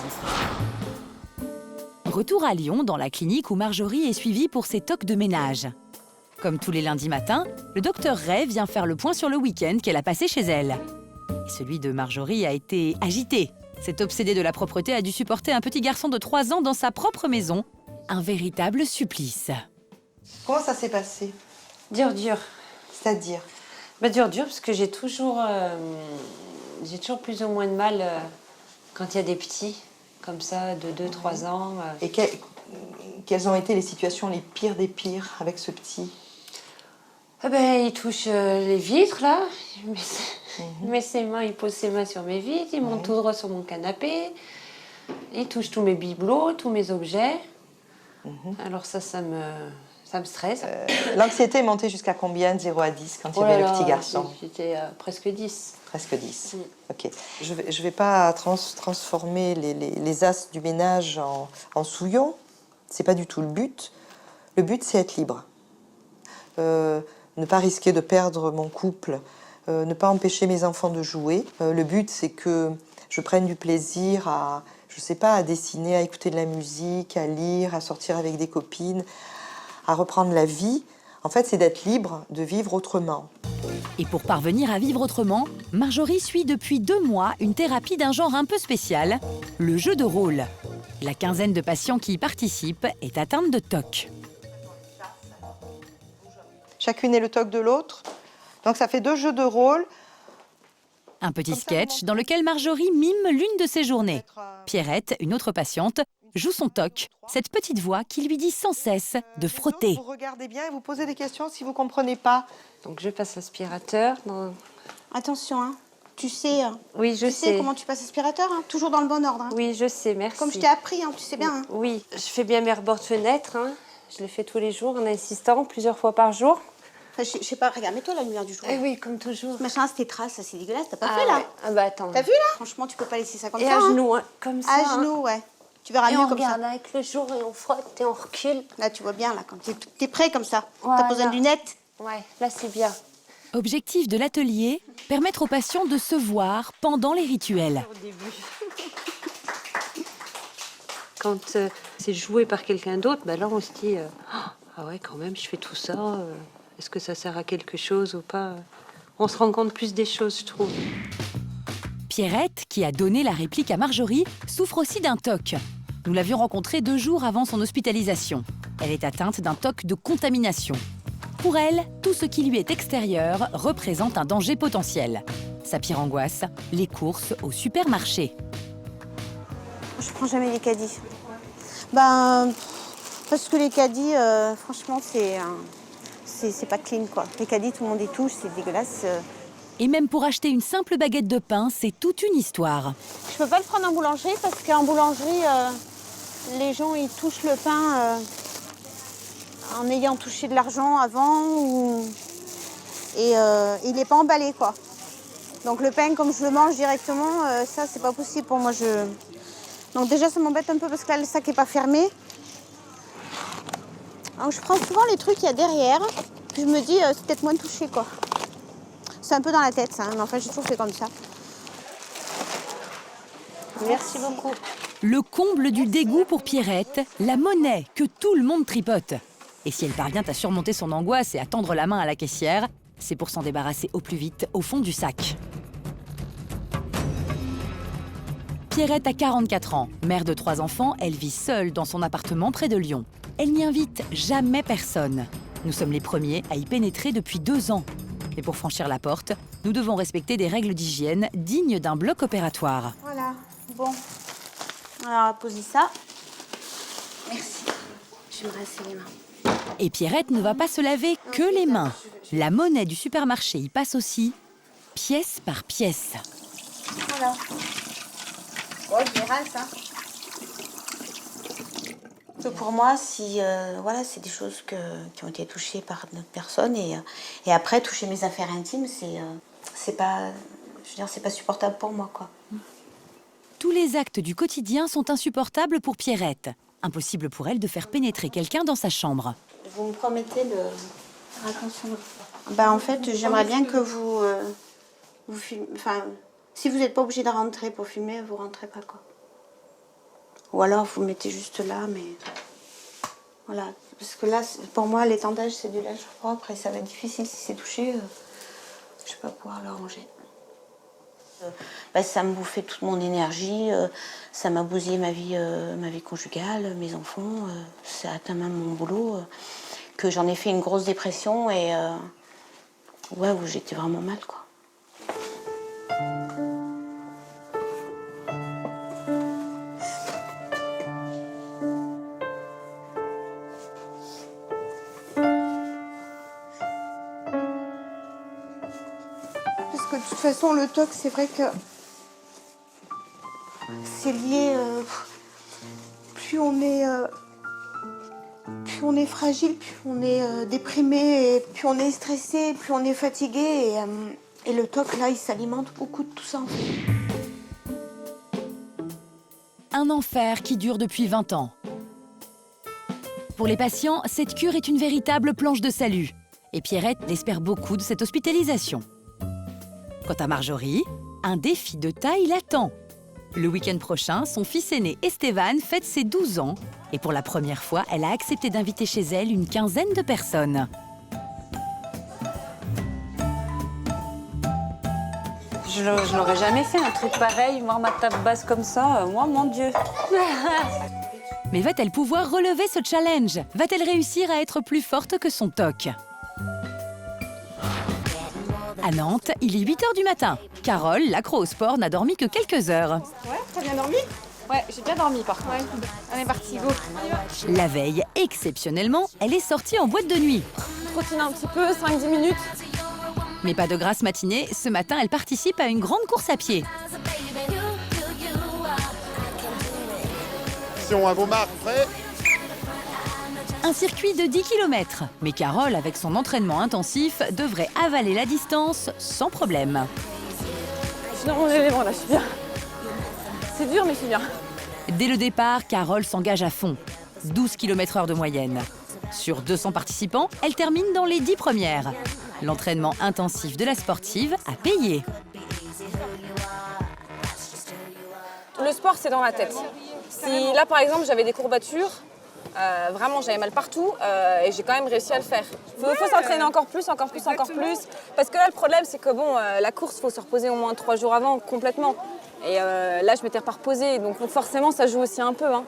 Retour à Lyon, dans la clinique où Marjorie est suivie pour ses tocs de ménage. Comme tous les lundis matins, le docteur Ray vient faire le point sur le week-end qu'elle a passé chez elle. Et celui de Marjorie a été agité. Cet obsédé de la propreté a dû supporter un petit garçon de 3 ans dans sa propre maison. Un véritable supplice. Comment ça s'est passé? Dur. C'est-à-dire? Dur, parce que j'ai toujours plus ou moins de mal quand il y a des petits, comme ça, de 2-3 ans. Et quelles ont été les situations les pires des pires avec ce petit? Il touche les vitres, là. Il met ses mains, il pose ses mains sur mes vitres, il monte tout droit sur mon canapé. Il touche tous mes bibelots, tous mes objets. Alors ça me stresse. L'anxiété est montée jusqu'à combien, de 0 à 10, quand il y avait le petit garçon? J'étais presque 10. Presque 10. Ok. Je vais pas transformer les as du ménage en souillons. C'est pas du tout le but. Le but, c'est être libre. Ne pas risquer de perdre mon couple. Ne pas empêcher mes enfants de jouer. Le but, c'est que je prenne du plaisir à, je sais pas, à dessiner, à écouter de la musique, à lire, à sortir avec des copines, à reprendre la vie. En fait, c'est d'être libre, de vivre autrement. Et pour parvenir à vivre autrement, Marjorie suit depuis 2 mois une thérapie d'un genre un peu spécial, le jeu de rôle. La quinzaine de patients qui y participent est atteinte de TOC. Chacune est le TOC de l'autre. Donc ça fait 2 jeux de rôle. Un petit sketch dans lequel Marjorie mime l'une de ses journées. Pierrette, une autre patiente, joue son TOC, cette petite voix qui lui dit sans cesse de frotter. Vous regardez bien et vous posez des questions si vous ne comprenez pas. Donc je passe l'aspirateur. Attention, hein. Tu sais, oui, je sais comment tu passes l'aspirateur, hein. Toujours dans le bon ordre. Hein. Oui, je sais, merci. Comme je t'ai appris, hein, tu sais bien. Hein. Oui, je fais bien mes rebords de fenêtre. Hein. Je les fais tous les jours en insistant, plusieurs fois par jour. Enfin, je sais pas, regarde, mets-toi la lumière du jour. Eh oui, comme toujours. Ce machin, c'est tes traces, ça c'est dégueulasse, t'as pas fait là? Ouais. Ah bah attends. T'as vu là? Franchement, tu peux pas laisser ça comme ça. Et à genoux, hein, comme ça. À genoux, ouais. Tu verras mieux comme ça. Et on regarde avec le jour et on frotte et on recule. Là, tu vois bien, là, quand t'es prêt comme ça. Voilà. T'as besoin de lunettes? Ouais, là c'est bien. Objectif de l'atelier, permettre aux patients de se voir pendant les rituels. Au début. Quand c'est joué par quelqu'un d'autre, bah là on se dit ah ouais, quand même, je fais tout ça. Est-ce que ça sert à quelque chose ou pas? On se rend compte plus des choses, je trouve. Pierrette, qui a donné la réplique à Marjorie, souffre aussi d'un TOC. Nous l'avions rencontrée 2 jours avant son hospitalisation. Elle est atteinte d'un TOC de contamination. Pour elle, tout ce qui lui est extérieur représente un danger potentiel. Sa pire angoisse, les courses au supermarché. Je prends jamais les caddies. Ben, parce que les caddies, franchement, c'est pas clean, quoi. Les caddies, tout le monde y touche, c'est dégueulasse. Et même pour acheter une simple baguette de pain, c'est toute une histoire. Je peux pas le prendre en boulangerie parce qu'en boulangerie, les gens ils touchent le pain en ayant touché de l'argent avant et il n'est pas emballé, quoi. Donc le pain, comme je le mange directement, ça c'est pas possible pour moi. Donc déjà ça m'embête un peu parce que là le sac est pas fermé. Donc je prends souvent les trucs qu'il y a derrière, puis je me dis c'est peut-être moins touché, quoi. C'est un peu dans la tête, ça, mais enfin, j'ai toujours fait comme ça. Merci beaucoup. Le comble du dégoût pour Pierrette, la monnaie que tout le monde tripote. Et si elle parvient à surmonter son angoisse et à tendre la main à la caissière, c'est pour s'en débarrasser au plus vite au fond du sac. Pierrette a 44 ans. Mère de 3 enfants, elle vit seule dans son appartement près de Lyon. Elle n'y invite jamais personne. Nous sommes les premiers à y pénétrer depuis 2 ans. Mais pour franchir la porte, nous devons respecter des règles d'hygiène dignes d'un bloc opératoire. Voilà, bon. Alors, posez ça. Merci. Je vais me rincer les mains. Et Pierrette ne va pas se laver que les mains. La monnaie du supermarché y passe aussi, pièce par pièce. Voilà. Bon, je les rince, hein. Pour moi, si voilà, c'est des choses qui ont été touchées par notre personne et après toucher mes affaires intimes, c'est pas, je veux dire, c'est pas supportable pour moi, quoi. Tous les actes du quotidien sont insupportables pour Pierrette. Impossible pour elle de faire pénétrer quelqu'un dans sa chambre. Vous me promettez de faire attention. Ben en fait, j'aimerais bien que vous filmez. Enfin, si vous n'êtes pas obligé de rentrer pour filmer, vous rentrez pas, quoi. Ou alors vous mettez juste là, mais voilà. Parce que là, pour moi, l'étendage, c'est du linge propre et ça va être difficile si c'est touché. Je vais pas pouvoir le ranger. Ça me bouffait toute mon énergie, ça m'a bousillé ma vie conjugale, mes enfants, ça a atteint même mon boulot, que j'en ai fait une grosse dépression et ouais, où j'étais vraiment mal, quoi. Parce que de toute façon, le TOC, c'est vrai que c'est lié. Plus on est fragile, plus on est déprimé, et plus on est stressé, plus on est fatigué. Et le TOC, là, il s'alimente beaucoup de tout ça, en fait. Un enfer qui dure depuis 20 ans. Pour les patients, cette cure est une véritable planche de salut. Et Pierrette espère beaucoup de cette hospitalisation. Quant à Marjorie, un défi de taille l'attend. Le week-end prochain, son fils aîné Esteban fête ses 12 ans. Et pour la première fois, elle a accepté d'inviter chez elle une quinzaine de personnes. Je n'aurais jamais fait un truc pareil, voir ma table basse comme ça. Moi, mon Dieu. Mais va-t-elle pouvoir relever ce challenge? Va-t-elle réussir à être plus forte que son TOC? À Nantes, il est 8h du matin. Carole, l'accro au sport, n'a dormi que quelques heures. Ouais, t'as bien dormi? Ouais, j'ai bien dormi par contre. Ouais. On est parti, go. La veille, exceptionnellement, elle est sortie en boîte de nuit. Trottine un petit peu, 5-10 minutes. Mais pas de grasse matinée, ce matin, elle participe à une grande course à pied. À vos marques, prêts? Un circuit de 10 km. Mais Carole, avec son entraînement intensif, devrait avaler la distance sans problème. Je bon, là, je suis bien. C'est dur, mais je suis bien. Dès le départ, Carole s'engage à fond. 12 km/h de moyenne. Sur 200 participants, elle termine dans les 10 premières. L'entraînement intensif de la sportive a payé. Le sport, c'est dans la tête. Si là, par exemple, j'avais des courbatures, Vraiment, j'avais mal partout et j'ai quand même réussi à le faire. Faut s'entraîner encore plus. Parce que là, le problème, c'est que bon, la course, faut se reposer au moins 3 jours avant complètement. Et là, je m'étais pas reposée, donc forcément, ça joue aussi un peu. Hein.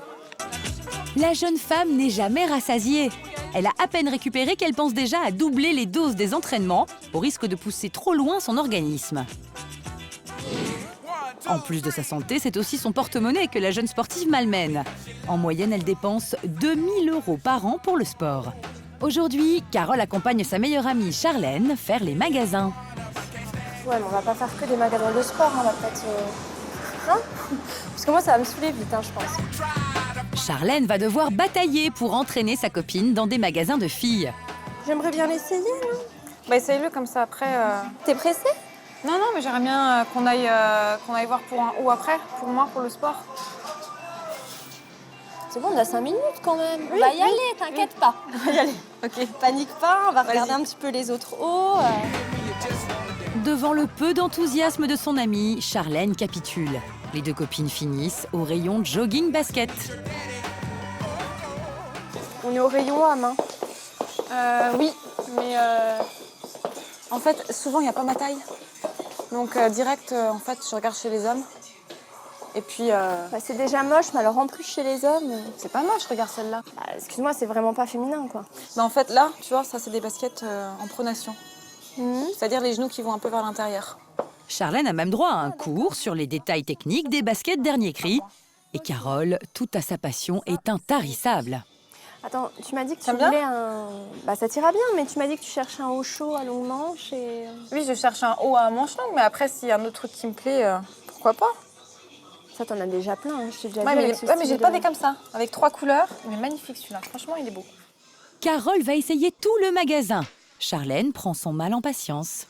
La jeune femme n'est jamais rassasiée. Elle a à peine récupéré qu'elle pense déjà à doubler les doses des entraînements, au risque de pousser trop loin son organisme. En plus de sa santé, c'est aussi son porte-monnaie que la jeune sportive malmène. En moyenne, elle dépense 2 000 € par an pour le sport. Aujourd'hui, Carole accompagne sa meilleure amie Charlène faire les magasins. Ouais, mais on va pas faire que des magasins de sport, on va peut-être... Hein? Parce que moi, ça va me saouler vite, hein, je pense. Charlène va devoir batailler pour entraîner sa copine dans des magasins de filles. J'aimerais bien l'essayer, là. Bah, essaye-le comme ça après. T'es pressée? Non, mais j'aimerais bien qu'on aille voir pour un ou après, pour moi, pour le sport. C'est bon, on a 5 minutes quand même. On va y aller, t'inquiète pas. On va y aller. Ok. Panique pas, on va regarder un petit peu les autres hauts. Devant le peu d'enthousiasme de son amie, Charlène capitule. Les deux copines finissent au rayon jogging basket. On est au rayon homme, hein. Oui, mais en fait, souvent, il n'y a pas ma taille. Donc direct, en fait, je regarde chez les hommes. Et puis... Bah, c'est déjà moche, mais alors en plus chez les hommes... C'est pas moche, regarde celle-là. Bah, excuse-moi, c'est vraiment pas féminin, quoi. Bah, en fait, là, tu vois, ça, c'est des baskets en pronation. C'est-à-dire les genoux qui vont un peu vers l'intérieur. Charlène a même droit à un cours sur les détails techniques des baskets dernier cri. Et Carole, toute à sa passion, est intarissable. Attends, tu m'as dit que tu voulais un... Bah ça t'ira bien, mais tu m'as dit que tu cherchais un haut chaud à longue manche et... Oui, je cherche un haut à manche longue, mais après, s'il y a un autre truc qui me plaît, pourquoi pas? Ça, t'en as déjà plein, hein. Je t'ai déjà vu mais, avec ce mais j'ai style pas des comme ça, avec 3 couleurs. Il est magnifique celui-là, franchement, il est beau. Carole va essayer tout le magasin. Charlène prend son mal en patience.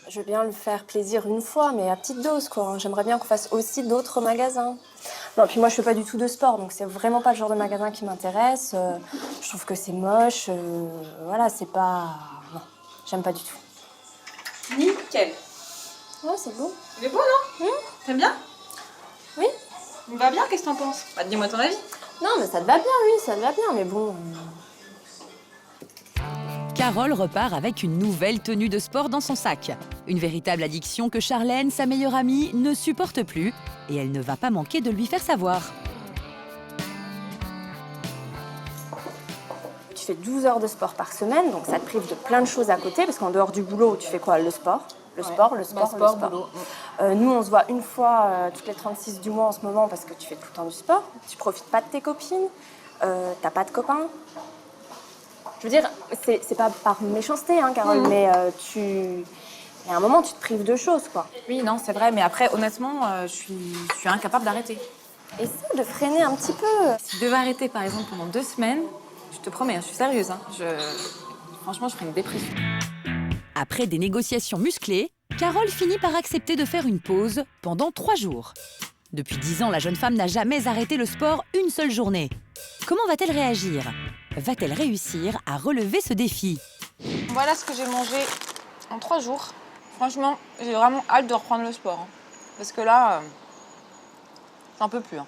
Je veux bien le faire plaisir une fois, mais à petite dose, quoi. J'aimerais bien qu'on fasse aussi d'autres magasins. Non, puis moi, je fais pas du tout de sport, donc c'est vraiment pas le genre de magasin qui m'intéresse. Je trouve que c'est moche. Voilà, c'est pas... Non, j'aime pas du tout. Nickel. Ouais, c'est beau. Il est beau, non? T'aimes bien? Oui. Il va bien, qu'est-ce que t'en penses? Bah, dis-moi ton avis. Non, mais ça te va bien, oui, ça te va bien, mais bon... Carole repart avec une nouvelle tenue de sport dans son sac. Une véritable addiction que Charlène, sa meilleure amie, ne supporte plus. Et elle ne va pas manquer de lui faire savoir. Tu fais 12 heures de sport par semaine, donc ça te prive de plein de choses à côté, parce qu'en dehors du boulot, tu fais quoi? Le sport. Le sport. Boulot. Nous, on se voit une fois toutes les 36 du mois en ce moment, parce que tu fais tout le temps du sport. Tu profites pas de tes copines, t'as pas de copains. Je veux dire, c'est pas par méchanceté, hein, Carole, mais il y a un moment, tu te prives de choses, quoi. Oui, non, c'est vrai, mais après, honnêtement, je suis incapable d'arrêter. Essaie de freiner un petit peu. Si je devais arrêter, par exemple, pendant 2 semaines, je te promets, je suis sérieuse, hein, franchement, je ferais une dépression. Après des négociations musclées, Carole finit par accepter de faire une pause pendant 3 jours. Depuis 10 ans, la jeune femme n'a jamais arrêté le sport une seule journée. Comment va-t-elle réagir? Va-t-elle réussir à relever ce défi? Voilà ce que j'ai mangé en 3 jours. Franchement, j'ai vraiment hâte de reprendre le sport. Hein. Parce que là, j'en peux plus. Hein.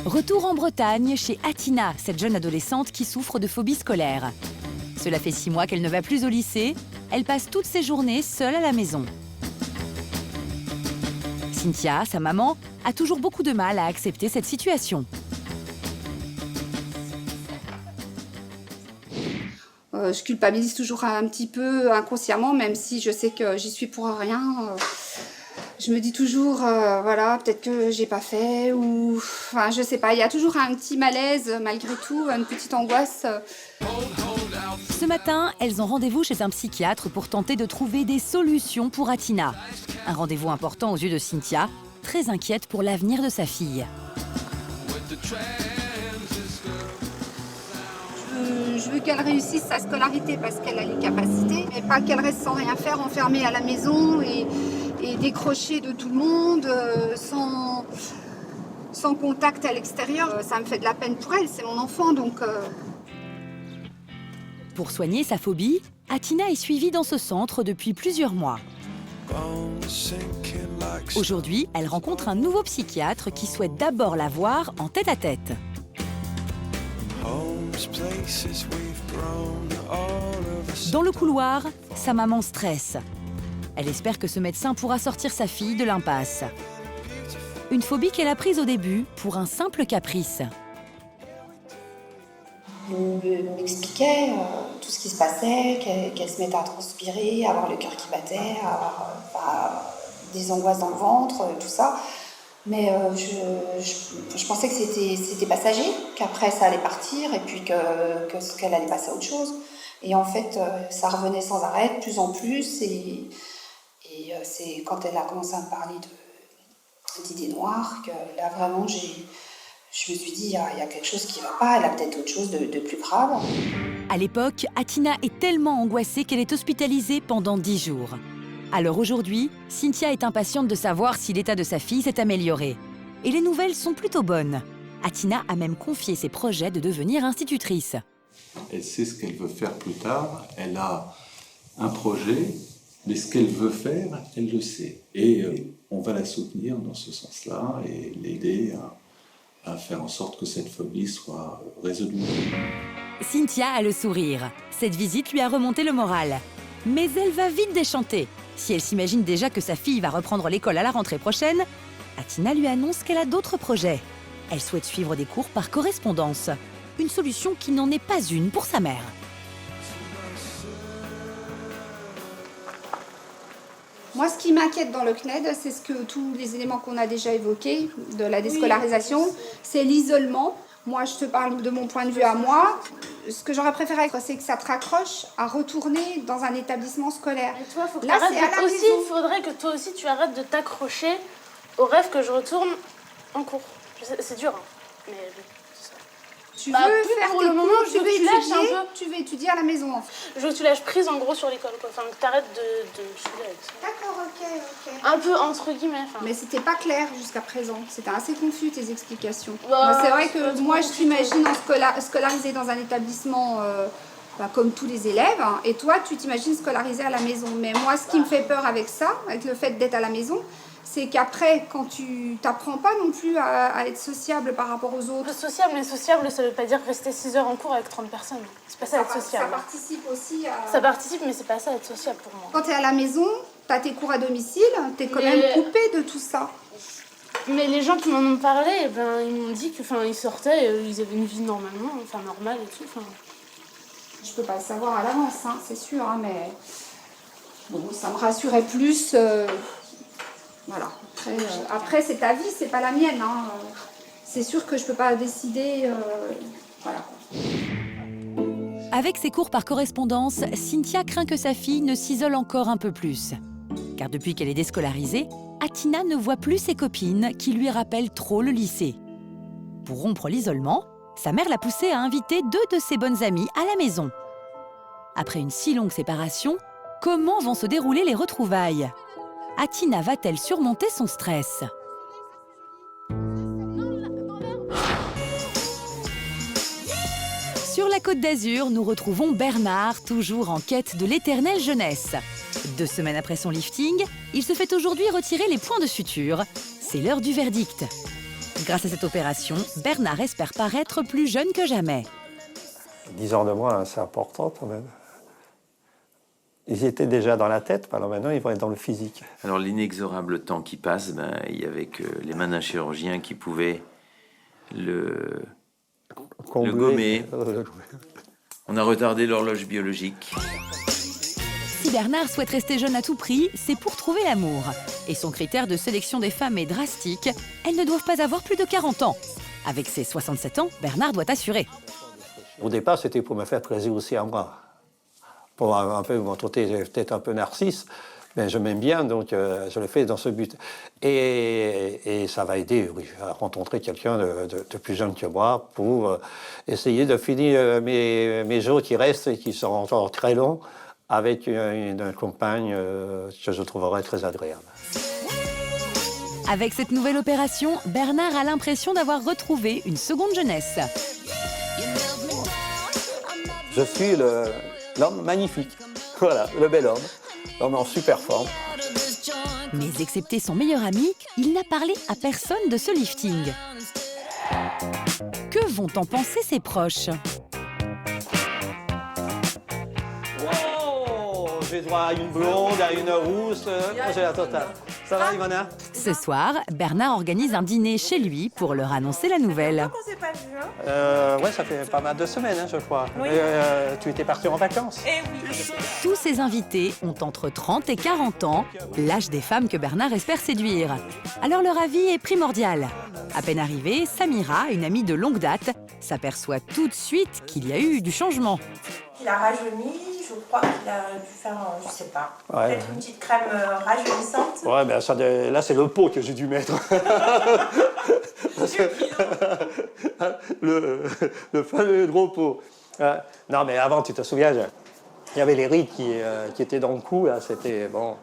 Retour en Bretagne chez Atina, cette jeune adolescente qui souffre de phobie scolaire. Cela fait 6 mois qu'elle ne va plus au lycée. Elle passe toutes ses journées seule à la maison. Cynthia, sa maman, a toujours beaucoup de mal à accepter cette situation. Je culpabilise toujours un petit peu inconsciemment, même si je sais que j'y suis pour rien. Je me dis toujours, voilà, peut-être que j'ai pas fait, ou... Enfin, je sais pas, il y a toujours un petit malaise, malgré tout, une petite angoisse. Ce matin, elles ont rendez-vous chez un psychiatre pour tenter de trouver des solutions pour Atina. Un rendez-vous important aux yeux de Cynthia, très inquiète pour l'avenir de sa fille. Je veux qu'elle réussisse sa scolarité parce qu'elle a les capacités, mais pas qu'elle reste sans rien faire, enfermée à la maison et décrochée de tout le monde, sans contact à l'extérieur. Ça me fait de la peine pour elle, c'est mon enfant, donc... Pour soigner sa phobie, Atina est suivie dans ce centre depuis plusieurs mois. Aujourd'hui, elle rencontre un nouveau psychiatre qui souhaite d'abord la voir en tête-à-tête. Dans le couloir, sa maman stresse. Elle espère que ce médecin pourra sortir sa fille de l'impasse. Une phobie qu'elle a prise au début pour un simple caprice. On m'expliquait tout ce qui se passait, qu'elle se mettait à transpirer, à avoir le cœur qui battait, à avoir des angoisses dans le ventre, tout ça. Mais je pensais que c'était passager, qu'après ça allait partir et puis qu'elle allait passer à autre chose. Et en fait, ça revenait sans arrêt, de plus en plus. Et c'est quand elle a commencé à me parler d'idées noires que là, vraiment, je me suis dit, il y a quelque chose qui ne va pas, elle a peut-être autre chose de plus grave. À l'époque, Atina est tellement angoissée qu'elle est hospitalisée pendant 10 jours. Alors aujourd'hui, Cynthia est impatiente de savoir si l'état de sa fille s'est amélioré. Et les nouvelles sont plutôt bonnes. Atina a même confié ses projets de devenir institutrice. Elle sait ce qu'elle veut faire plus tard, elle a un projet, mais ce qu'elle veut faire, elle le sait. Et on va la soutenir dans ce sens-là et l'aider à faire en sorte que cette phobie soit résolue. Cynthia a le sourire. Cette visite lui a remonté le moral. Mais elle va vite déchanter. Si elle s'imagine déjà que sa fille va reprendre l'école à la rentrée prochaine, Atina lui annonce qu'elle a d'autres projets. Elle souhaite suivre des cours par correspondance. Une solution qui n'en est pas une pour sa mère. Moi, ce qui m'inquiète dans le CNED, c'est tous les éléments qu'on a déjà évoqués, de la déscolarisation, c'est l'isolement. Moi, je te parle de mon point de vue à moi. Ce que j'aurais préféré, c'est que ça te raccroche à retourner dans un établissement scolaire. Et toi, faut que là, c'est à la maison. Il faudrait que toi aussi, tu arrêtes de t'accrocher au rêve que je retourne en cours. C'est dur, hein, mais... Tu veux faire pour tes le moment, cours, je veux que tu lâches un peu. Tu veux étudier à la maison, en fait. Je veux que tu lâches prise, en gros, sur l'école, quoi. Enfin, que t'arrêtes de chiller avec ça. D'accord, ok. Un peu entre guillemets. Mais c'était pas clair jusqu'à présent. C'était assez confus, tes explications. Bah, c'est vrai que moi, je t'imagine scolarisée dans un établissement comme tous les élèves. Hein, et toi, tu t'imagines scolarisée à la maison. Mais moi, ce qui me fait peur avec ça, avec le fait d'être à la maison, c'est qu'après, quand tu t'apprends pas non plus à être sociable par rapport aux autres. Mais sociable, ça veut pas dire rester 6 heures en cours avec 30 personnes. C'est pas ça être sociable. Ça participe aussi à... Ça participe, mais c'est pas ça être sociable pour moi. Quand tu es à la maison, tu as tes cours à domicile, tu es quand même coupé de tout ça. Mais les gens qui m'en ont parlé, ils m'ont dit qu'ils sortaient, ils avaient une vie normale et tout. Je peux pas le savoir à l'avance, hein, c'est sûr, hein, mais bon, ça me rassurait plus. Voilà. Après, c'est ta vie, c'est pas la mienne. Hein. C'est sûr que je peux pas décider. Voilà. Avec ses cours par correspondance, Cynthia craint que sa fille ne s'isole encore un peu plus. Car depuis qu'elle est déscolarisée, Atina ne voit plus ses copines qui lui rappellent trop le lycée. Pour rompre l'isolement, sa mère l'a poussée à inviter 2 de ses bonnes amies à la maison. Après une si longue séparation, comment vont se dérouler les retrouvailles ? Atina va-t-elle surmonter son stress ? Sur la Côte d'Azur, nous retrouvons Bernard, toujours en quête de l'éternelle jeunesse. 2 semaines après son lifting, il se fait aujourd'hui retirer les points de suture. C'est l'heure du verdict. Grâce à cette opération, Bernard espère paraître plus jeune que jamais. 10 ans de moins, c'est important quand même. Ils étaient déjà dans la tête, alors maintenant ils vont être dans le physique. Alors l'inexorable temps qui passe, il y avait que les mains d'un chirurgien qui pouvaient le gommer. On a retardé l'horloge biologique. Si Bernard souhaite rester jeune à tout prix, c'est pour trouver l'amour. Et son critère de sélection des femmes est drastique. Elles ne doivent pas avoir plus de 40 ans. Avec ses 67 ans, Bernard doit assurer. Au départ, c'était pour me faire plaisir aussi à moi. Pour un peu mon côté peut-être un peu narcisse, mais je m'aime bien, donc je le fais dans ce but. Et ça va aider, oui, à rencontrer quelqu'un de plus jeune que moi pour essayer de finir mes jours qui restent et qui sont encore très longs avec une compagne que je trouverai très agréable. Avec cette nouvelle opération, Bernard a l'impression d'avoir retrouvé une seconde jeunesse. Je suis l'homme magnifique. Voilà, le bel homme. L'homme en super forme. Mais excepté son meilleur ami, il n'a parlé à personne de ce lifting. Que vont en penser ses proches ? j'ai droit à une blonde, à une rousse. Moi, j'ai la totale. Ça va, Ivana? Ce soir, Bernard organise un dîner chez lui pour leur annoncer la nouvelle. Ouais, ça fait pas mal de semaines, hein, je crois. Oui. Tu étais parti en vacances? Tous ses invités ont entre 30 et 40 ans, l'âge des femmes que Bernard espère séduire. Alors leur avis est primordial. À peine arrivée, Samira, une amie de longue date, s'aperçoit tout de suite qu'il y a eu du changement. Il a rajeuni, je crois qu'il a dû faire, je sais pas, Ouais. peut-être une petite crème rajeunissante. Ouais, ben ça, là, c'est le pot que j'ai dû mettre. le fameux gros pot. Non, mais avant, tu te souviens, il y avait les rides qui étaient dans le cou. Là, c'était bon.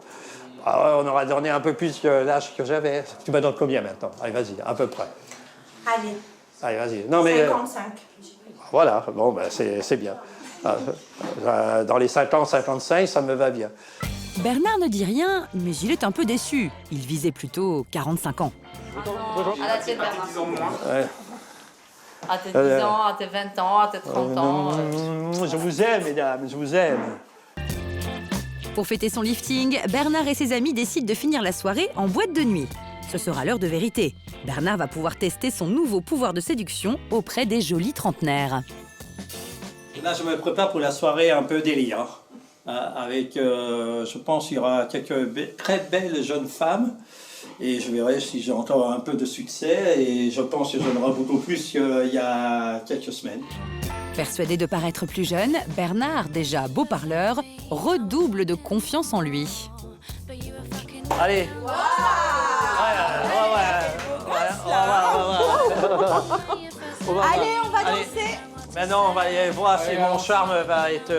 Ah ouais, on aurait donné un peu plus que l'âge que j'avais. Tu me donnes combien maintenant? Allez, vas-y, à peu près. Allez. Allez, vas-y. Non, mais 55. voilà, bon, ben, c'est bien. Dans les 50, 55, ça me va bien. Bernard ne dit rien, mais il est un peu déçu. Il visait plutôt 45 ans. À la tienne, Bernard. Ouais. À tes 10 ans, à tes 20 ans, à tes 30 ans. Je vous aime, mesdames, je vous aime. Pour fêter son lifting, Bernard et ses amis décident de finir la soirée en boîte de nuit. Ce sera l'heure de vérité. Bernard va pouvoir tester son nouveau pouvoir de séduction auprès des jolis trentenaires. Là, je me prépare pour la soirée un peu délire. Avec, je pense, il y aura quelques très belles jeunes femmes. Et je verrai si j'ai encore un peu de succès. Et je pense que j'en aurai beaucoup plus qu'il y a quelques semaines. Persuadé de paraître plus jeune, Bernard, déjà beau parleur, redouble de confiance en lui. Allez. Allez, on va danser. Maintenant, on va aller voir si mon charme va être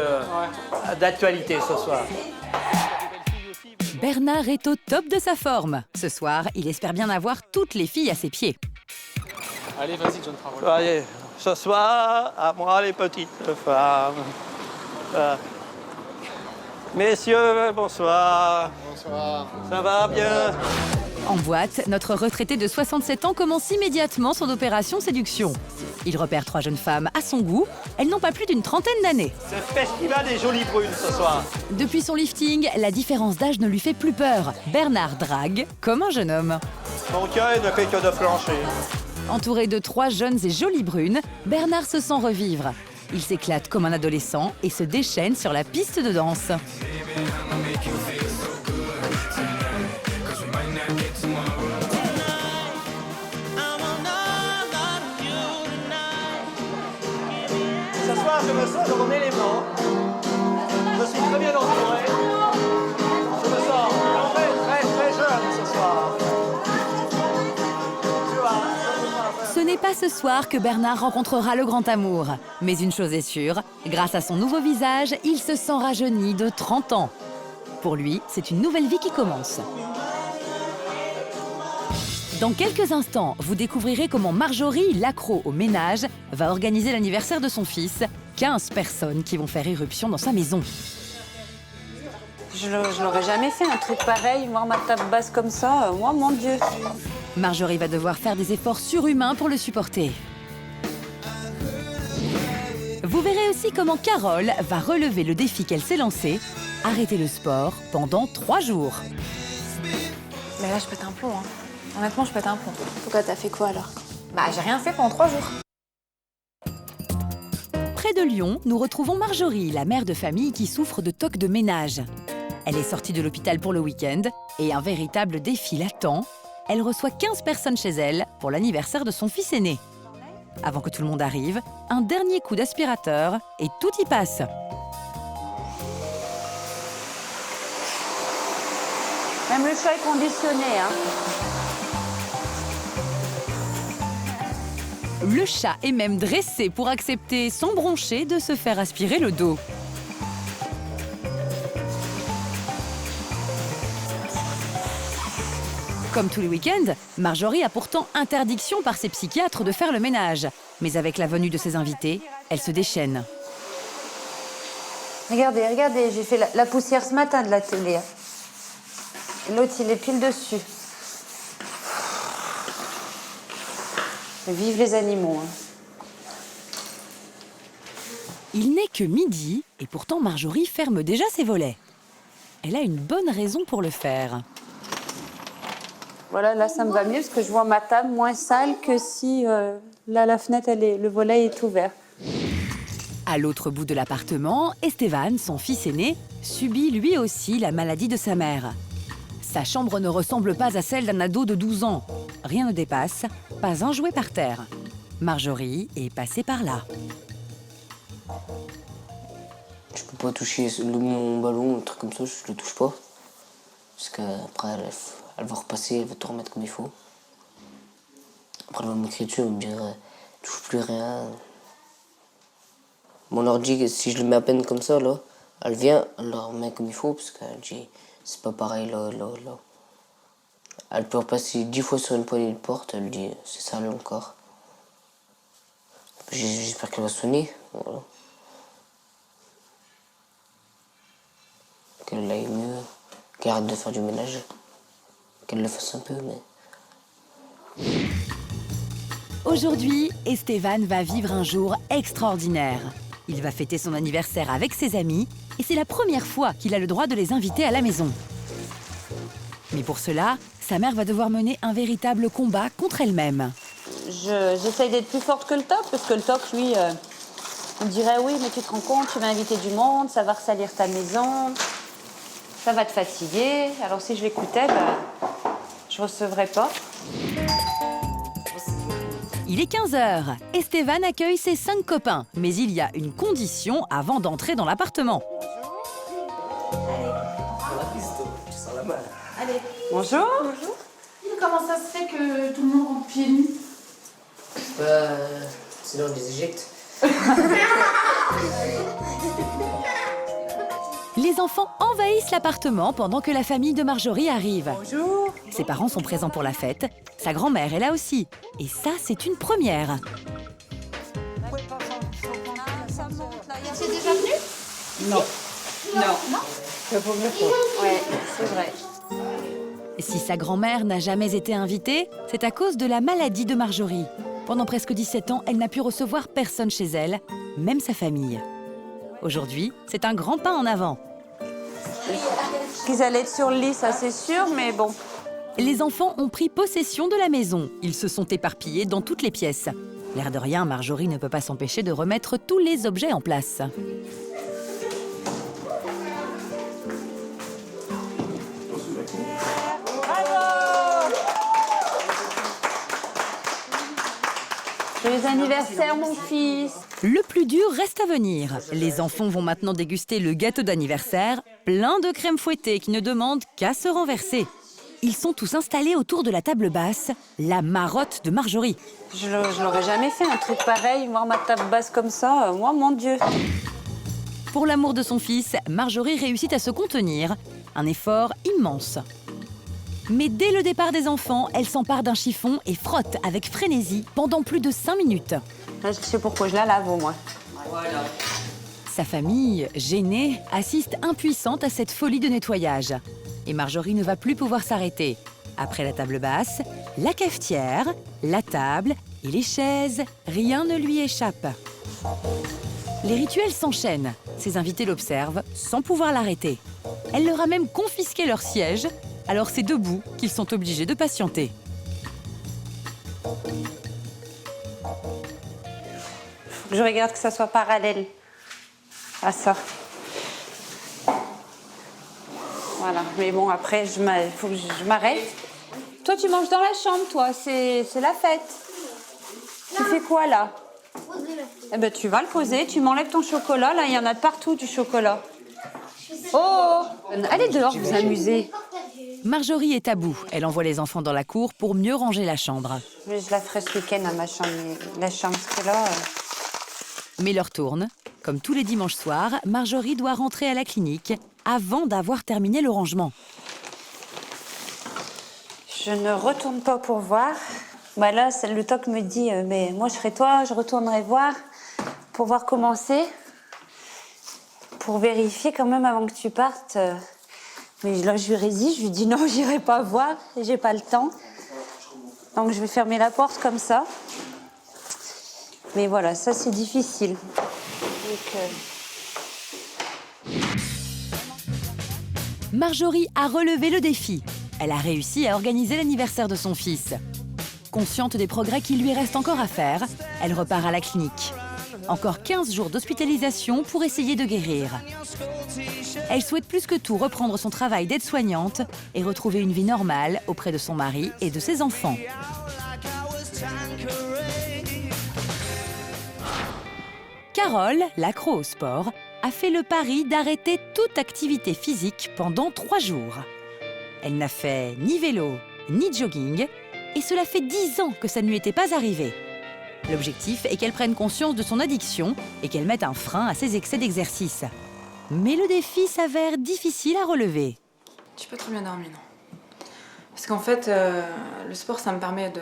d'actualité ce soir. Bernard est au top de sa forme. Ce soir, il espère bien avoir toutes les filles à ses pieds. Allez, vas-y, John Travolta. Allez, ce soir, à moi les petites femmes. Messieurs, bonsoir. Bonsoir. Ça va bien? En boîte, notre retraité de 67 ans commence immédiatement son opération séduction. Il repère 3 jeunes femmes à son goût. Elles n'ont pas plus d'une trentaine d'années. C'est le festival des jolies brunes ce soir. Depuis son lifting, la différence d'âge ne lui fait plus peur. Bernard drague comme un jeune homme. Mon cœur ne fait que de flancher. Entouré de 3 jeunes et jolies brunes, Bernard se sent revivre. Il s'éclate comme un adolescent et se déchaîne sur la piste de danse. Ce soir, je me sens de mon élément. Je suis très bien entouré. Je me sens très jeune ce soir. Ce n'est pas ce soir que Bernard rencontrera le grand amour. Mais une chose est sûre, grâce à son nouveau visage, il se sent rajeuni de 30 ans. Pour lui, c'est une nouvelle vie qui commence. Dans quelques instants, vous découvrirez comment Marjorie, l'accro au ménage, va organiser l'anniversaire de son fils. 15 personnes qui vont faire irruption dans sa maison. Je n'aurais jamais fait un truc pareil, voir ma table basse comme ça, moi, mon Dieu. Marjorie va devoir faire des efforts surhumains pour le supporter. Vous verrez aussi comment Carole va relever le défi qu'elle s'est lancé, arrêter le sport pendant 3 jours. Mais là, je pète un plomb. Hein. Honnêtement, je pète un plomb. Pourquoi t'as fait quoi alors? Bah, j'ai rien fait pendant 3 jours. Près de Lyon, nous retrouvons Marjorie, la mère de famille qui souffre de toc de ménage. Elle est sortie de l'hôpital pour le week-end et un véritable défi l'attend. Elle reçoit 15 personnes chez elle pour l'anniversaire de son fils aîné. Avant que tout le monde arrive, un dernier coup d'aspirateur et tout y passe. Même le chat est conditionné, hein. Le chat est même dressé pour accepter sans broncher de se faire aspirer le dos. Comme tous les week-ends, Marjorie a pourtant interdiction par ses psychiatres de faire le ménage. Mais avec la venue de ses invités, elle se déchaîne. Regardez, j'ai fait la poussière ce matin de la télé. L'autre, il est pile dessus. Vive les animaux. Hein. Il n'est que midi et pourtant Marjorie ferme déjà ses volets. elle a une bonne raison pour le faire. Voilà, là ça me va mieux parce que je vois ma table moins sale que si là la fenêtre, le volet est ouvert. À l'autre bout de l'appartement, Esteban, son fils aîné, subit lui aussi la maladie de sa mère. Sa chambre ne ressemble pas à celle d'un ado de 12 ans. Rien ne dépasse, pas un jouet par terre. Marjorie est passée par là. Je peux pas toucher mon ballon, un truc comme ça, je le touche pas. Parce qu'après, elle va repasser, elle va tout remettre comme il faut. Après, elle va m'écrire dessus, elle va me dire touche plus rien. Mon ordi, si je le mets à peine comme ça, là, elle vient, elle le remet comme il faut, parce qu'elle dit c'est pas pareil là. Elle peut repasser 10 fois sur une poignée de porte, elle dit c'est sale encore. J'espère qu'elle va sonner. Voilà. Qu'elle aille mieux, qu'elle arrête de faire du ménage. Qu'elle le fasse un peu, mais... Aujourd'hui, Esteban va vivre un jour extraordinaire. Il va fêter son anniversaire avec ses amis et c'est la première fois qu'il a le droit de les inviter à la maison. Mais pour cela, sa mère va devoir mener un véritable combat contre elle-même. J'essaye d'être plus forte que le toc, parce que le toc, lui, il dirait oui, mais tu te rends compte, tu vas inviter du monde, ça va ressalir ta maison, ça va te fatiguer. Alors si je l'écoutais, je recevrais pas. Il est 15h. Esteban accueille ses 5 copains. Mais il y a une condition avant d'entrer dans l'appartement. Allez. Bonjour. Bonjour. Comment ça se fait que tout le monde rentre pieds nus? Sinon on les éjecte. Les enfants envahissent l'appartement pendant que la famille de Marjorie arrive. Bonjour. Ses parents sont présents pour la fête. Sa grand-mère est là aussi. Et ça, c'est une première. C'est déjà venu? Non. Non. Ouais, c'est vrai. Si sa grand-mère n'a jamais été invitée, c'est à cause de la maladie de Marjorie. Pendant presque 17 ans, elle n'a pu recevoir personne chez elle, même sa famille. Aujourd'hui, c'est un grand pas en avant. Qu'ils allaient être sur le lit, ça c'est sûr, mais bon. Les enfants ont pris possession de la maison. Ils se sont éparpillés dans toutes les pièces. L'air de rien, Marjorie ne peut pas s'empêcher de remettre tous les objets en place. Joyeux anniversaire, mon fils. Le plus dur reste à venir. Les enfants vont maintenant déguster le gâteau d'anniversaire, plein de crème fouettée qui ne demande qu'à se renverser. Ils sont tous installés autour de la table basse, la marotte de Marjorie. Je l'aurais jamais fait, un truc pareil, voir ma table basse comme ça, moi, mon Dieu. Pour l'amour de son fils, Marjorie réussit à se contenir. Un effort immense. Mais dès le départ des enfants, elle s'empare d'un chiffon et frotte avec frénésie pendant plus de 5 minutes. Là, je sais pourquoi je la lave au moins. Voilà. Sa famille, gênée, assiste impuissante à cette folie de nettoyage. Et Marjorie ne va plus pouvoir s'arrêter. Après la table basse, la cafetière, la table et les chaises, rien ne lui échappe. Les rituels s'enchaînent. Ses invités l'observent sans pouvoir l'arrêter. Elle leur a même confisqué leur siège, alors c'est debout qu'ils sont obligés de patienter. Faut que je regarde que ça soit parallèle à ça. Voilà, mais bon, après, il faut que je m'arrête. Toi, tu manges dans la chambre, toi, c'est la fête. Tu fais quoi, là? Eh ben, tu vas le poser, tu m'enlèves ton chocolat, là, il y en a de partout, du chocolat. Oh! Allez dehors, vous amuser. Marjorie est à bout. Elle envoie les enfants dans la cour pour mieux ranger la chambre. Mais je la ferai ce week-end à ma chambre, la chambre, parce que là... Mais l'heure tourne. Comme tous les dimanches soirs, Marjorie doit rentrer à la clinique avant d'avoir terminé le rangement. Je ne retourne pas pour voir. Bah là, le toc me dit, mais moi je serai toi, je retournerai voir pour voir comment c'est. Pour vérifier quand même avant que tu partes. Mais là, je lui résiste, je lui dis non, j'irai pas voir, j'ai pas le temps. Donc je vais fermer la porte comme ça. Mais voilà, ça c'est difficile. Donc, Marjorie a relevé le défi. Elle a réussi à organiser l'anniversaire de son fils. Consciente des progrès qu'il lui reste encore à faire, elle repart à la clinique. Encore 15 jours d'hospitalisation pour essayer de guérir. Elle souhaite plus que tout reprendre son travail d'aide-soignante et retrouver une vie normale auprès de son mari et de ses enfants. Carole, l'accro au sport, a fait le pari d'arrêter toute activité physique pendant 3 jours. Elle n'a fait ni vélo, ni jogging, et cela fait 10 ans que ça ne lui était pas arrivé. L'objectif est qu'elle prenne conscience de son addiction et qu'elle mette un frein à ses excès d'exercice. Mais le défi s'avère difficile à relever. Je peux très bien dormir, non. Parce qu'en fait, le sport, ça me permet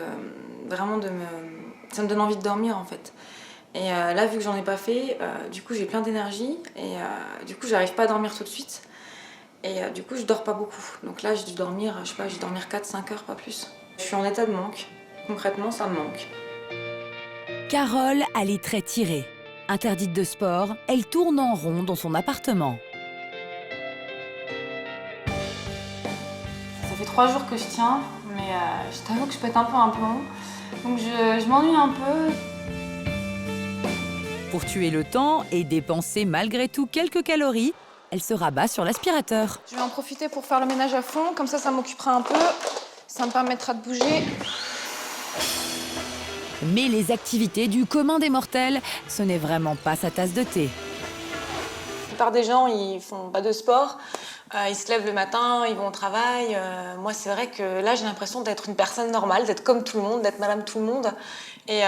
ça me donne envie de dormir, en fait. Et là, vu que j'en ai pas fait, du coup, j'ai plein d'énergie. Et du coup, j'arrive pas à dormir tout de suite. Et du coup, je dors pas beaucoup. Donc là, j'ai dû dormir, je sais pas, j'ai dû dormir 4-5 heures, pas plus. Je suis en état de manque. Concrètement, ça me manque. Carole a les traits tirés. Interdite de sport, elle tourne en rond dans son appartement. Ça fait 3 jours que je tiens, mais je t'avoue que je pète un peu un plomb. Donc je m'ennuie un peu. Pour tuer le temps et dépenser malgré tout quelques calories, elle se rabat sur l'aspirateur. Je vais en profiter pour faire le ménage à fond, comme ça m'occupera un peu. Ça me permettra de bouger. Mais les activités du commun des mortels, ce n'est vraiment pas sa tasse de thé. La plupart des gens, ils font pas de sport. Ils se lèvent le matin, ils vont au travail. Moi, c'est vrai que là, j'ai l'impression d'être une personne normale, d'être comme tout le monde, d'être madame tout le monde. Et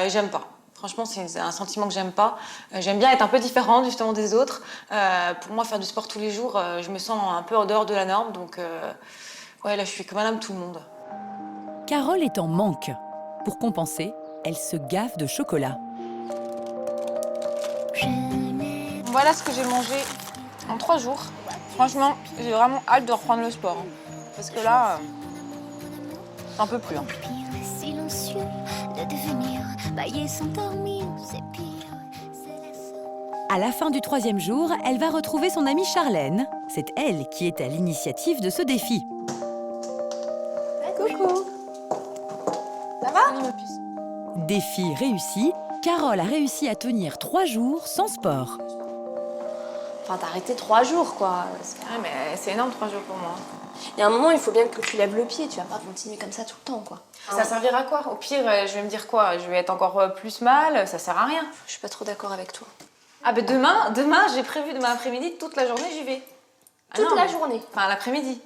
j'aime pas. Franchement, c'est un sentiment que j'aime pas. J'aime bien être un peu différente, justement, des autres. Pour moi, faire du sport tous les jours, je me sens un peu en dehors de la norme. Donc, ouais, là, je suis comme madame tout le monde. Carole est en manque. Pour compenser, elle se gaffe de chocolat. Voilà ce que j'ai mangé en 3 jours. Franchement, j'ai vraiment hâte de reprendre le sport. Parce que là, j'en peux plus. À la fin du 3e jour, elle va retrouver son amie Charlène. C'est elle qui est à l'initiative de ce défi. Coucou. Ça va? Défi réussi, Carole a réussi à tenir 3 jours sans sport. Enfin, t'as arrêté 3 jours, quoi. Ouais, mais c'est énorme 3 jours pour moi. Il y a un moment, il faut bien que tu lèves le pied. Tu vas pas continuer comme ça tout le temps, quoi. Ça servira à quoi? Au pire, je vais me dire quoi? Je vais être encore plus mal, ça sert à rien. Je suis pas trop d'accord avec toi. Ah ben demain j'ai prévu demain après-midi, toute la journée j'y vais. Toute la journée? Enfin l'après-midi.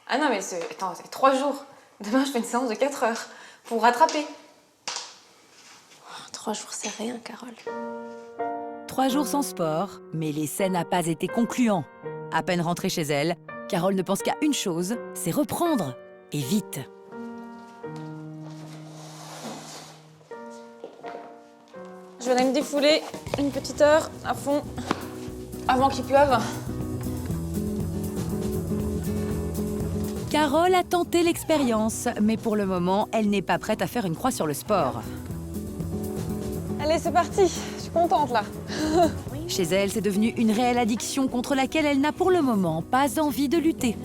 Ah non mais attends, c'est 3 jours. Demain je fais une séance de 4 heures pour rattraper. 3 jours c'est rien, Carole. 3 jours sans sport, mais l'essai n'a pas été concluant. À peine rentrée chez elle, Carole ne pense qu'à une chose, c'est reprendre. Et vite. Je vais aller me défouler une petite heure à fond avant qu'il pleuve. Carole a tenté l'expérience, mais pour le moment, elle n'est pas prête à faire une croix sur le sport. Allez, c'est parti. Je suis contente là. Chez elle, c'est devenu une réelle addiction contre laquelle elle n'a pour le moment pas envie de lutter.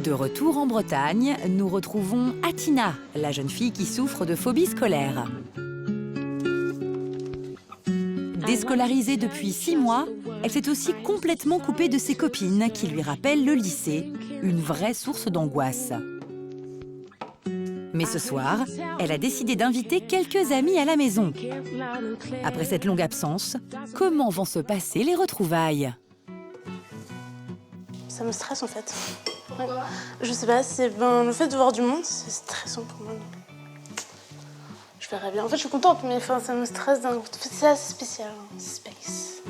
De retour en Bretagne, nous retrouvons Atina, la jeune fille qui souffre de phobie scolaire. Déscolarisée depuis 6 mois, elle s'est aussi complètement coupée de ses copines qui lui rappellent le lycée, une vraie source d'angoisse. Mais ce soir, elle a décidé d'inviter quelques amis à la maison. Après cette longue absence, comment vont se passer les retrouvailles? Ça me stresse en fait. Ouais. Je sais pas, le fait de voir du monde, c'est stressant pour moi. Je verrai bien. En fait, je suis contente, mais ça me stresse d'un coup. C'est assez spécial, hein. C'est space.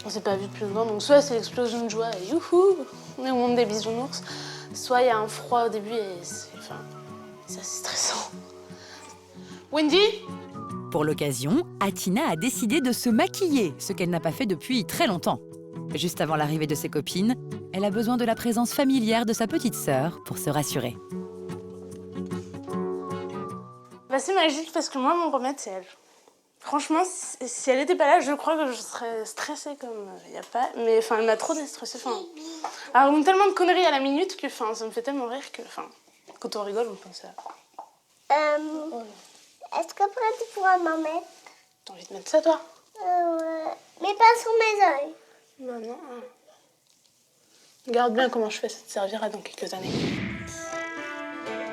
On s'est pas vu depuis longtemps, donc soit c'est l'explosion de joie et youhou, on est au monde des bisounours, soit il y a un froid au début et c'est assez stressant. Wendy? Pour l'occasion, Atina a décidé de se maquiller, ce qu'elle n'a pas fait depuis très longtemps. Juste avant l'arrivée de ses copines, elle a besoin de la présence familière de sa petite sœur pour se rassurer. Bah, c'est magique parce que moi, mon remède, c'est elle. Franchement, si elle n'était pas là, je crois que je serais stressée comme il n'y a pas. Mais enfin, elle m'a trop déstressée. Enfin, elle raconte tellement de conneries à la minute que enfin, ça me fait tellement rire que enfin, quand on rigole, on pense à... Est-ce qu'après tu pourras m'en mettre? T'as envie de mettre ça, toi? Mais pas sur mes oeils. Non, non. Regarde bien comment je fais, ça te servira dans quelques années.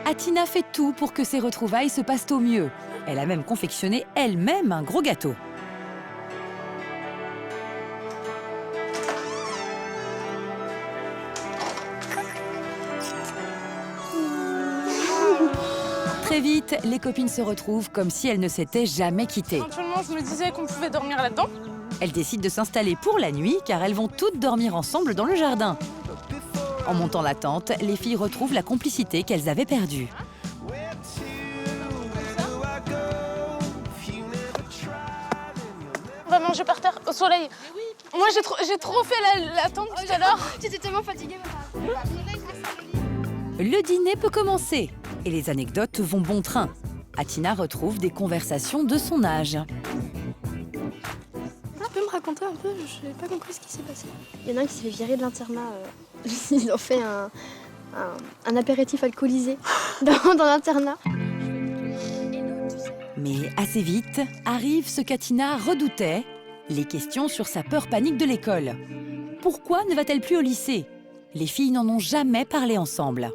Atina fait tout pour que ses retrouvailles se passent au mieux. Elle a même confectionné elle-même un gros gâteau. Très vite, les copines se retrouvent comme si elles ne s'étaient jamais quittées. Simplement, je me disais qu'on pouvait dormir là-dedans. Elles décident de s'installer pour la nuit car elles vont toutes dormir ensemble dans le jardin. En montant la tente, les filles retrouvent la complicité qu'elles avaient perdue. On va manger par terre, au soleil. Moi, j'ai trop fait la tente tout à l'heure. J'étais tellement fatiguée. Le dîner peut commencer et les anecdotes vont bon train. Atina retrouve des conversations de son âge. Tu peux me raconter un peu? Je n'ai pas compris ce qui s'est passé. Il y en a un qui s'est fait virer de l'internat. Ils ont fait un apéritif alcoolisé dans l'internat. Mais assez vite, arrive ce qu'Atina redoutait, les questions sur sa peur panique de l'école. Pourquoi ne va-t-elle plus au lycée? Les filles n'en ont jamais parlé ensemble.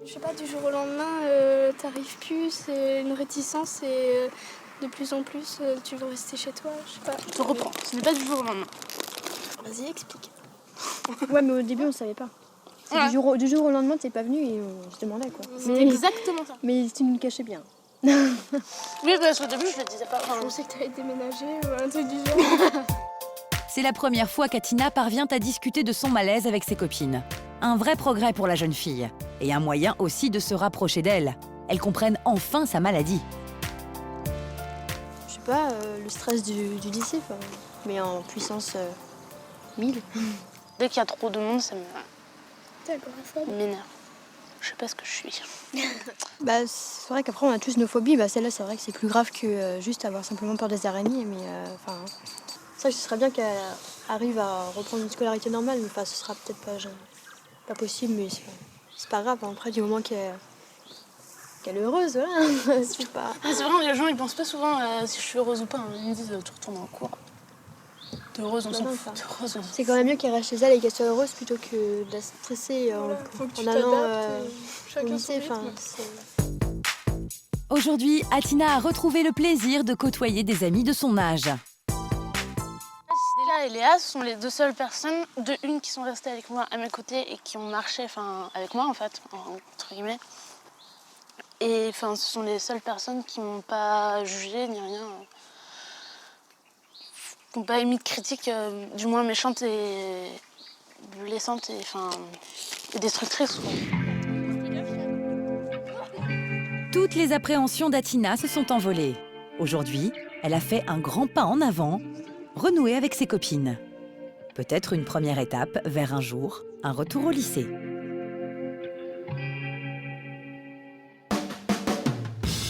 Je sais pas, du jour au lendemain, t'arrives plus, c'est une réticence et de plus en plus, tu veux rester chez toi, je sais pas. Je te reprends, ce n'est pas du jour au lendemain. Vas-y, explique. Ouais, mais au début, on savait pas. Ouais. Du jour au lendemain, t'es pas venu et on se demandait quoi. C'est exactement ça. Mais tu nous le cachais bien. Oui, parce qu'au début, je le disais pas. Je pensais que t'allais déménager ou un truc du genre. C'est la première fois qu'Atina parvient à discuter de son malaise avec ses copines. Un vrai progrès pour la jeune fille. Et un moyen aussi de se rapprocher d'elle. Elles comprennent enfin sa maladie. Je sais pas, le stress du lycée, mais en puissance 1000. Dès qu'il y a trop de monde, ça m'énerve. Je sais pas ce que je suis. Bah, c'est vrai qu'après on a tous nos phobies. Bah, celle-là, c'est vrai que c'est plus grave que juste avoir simplement peur des araignées. Mais c'est vrai que ce serait bien qu'elle arrive à reprendre une scolarité normale. Mais ce sera peut-être pas possible. Mais c'est pas grave. Après, du moment qu'elle est heureuse, voilà. C'est vrai, les gens ils pensent pas souvent si je suis heureuse ou pas. Ils me disent tu retournes en cours. T'es heureuse, on s'en fout. C'est quand même mieux qu'elle reste chez elle et qu'elle soit heureuse plutôt que de la stresser en allant au lycée. Aujourd'hui, Atina a retrouvé le plaisir de côtoyer des amis de son âge. Léa et Léa sont les deux seules personnes, une qui sont restées avec moi à mes côtés et qui ont marché avec moi en fait, entre guillemets. Et ce sont les seules personnes qui m'ont pas jugée ni rien. Qui n'ont pas émis de critiques, du moins méchantes et blessantes et destructrices. Quoi. Toutes les appréhensions d'Atina se sont envolées. Aujourd'hui, elle a fait un grand pas en avant, renouer avec ses copines. Peut-être une première étape vers un jour, un retour au lycée.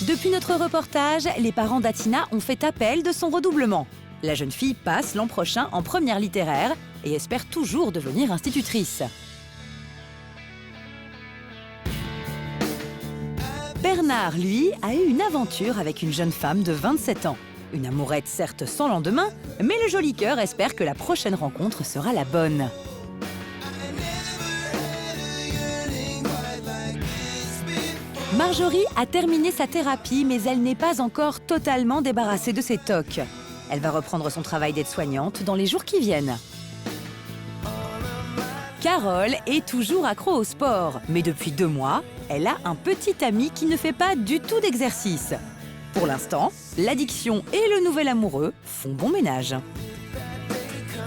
Depuis notre reportage, les parents d'Atina ont fait appel de son redoublement. La jeune fille passe l'an prochain en première littéraire et espère toujours devenir institutrice. Bernard, lui, a eu une aventure avec une jeune femme de 27 ans. Une amourette certes sans lendemain, mais le joli cœur espère que la prochaine rencontre sera la bonne. Marjorie a terminé sa thérapie, mais elle n'est pas encore totalement débarrassée de ses tocs. Elle va reprendre son travail d'aide-soignante dans les jours qui viennent. Carole est toujours accro au sport, mais depuis 2 mois, elle a un petit ami qui ne fait pas du tout d'exercice. Pour l'instant, l'addiction et le nouvel amoureux font bon ménage.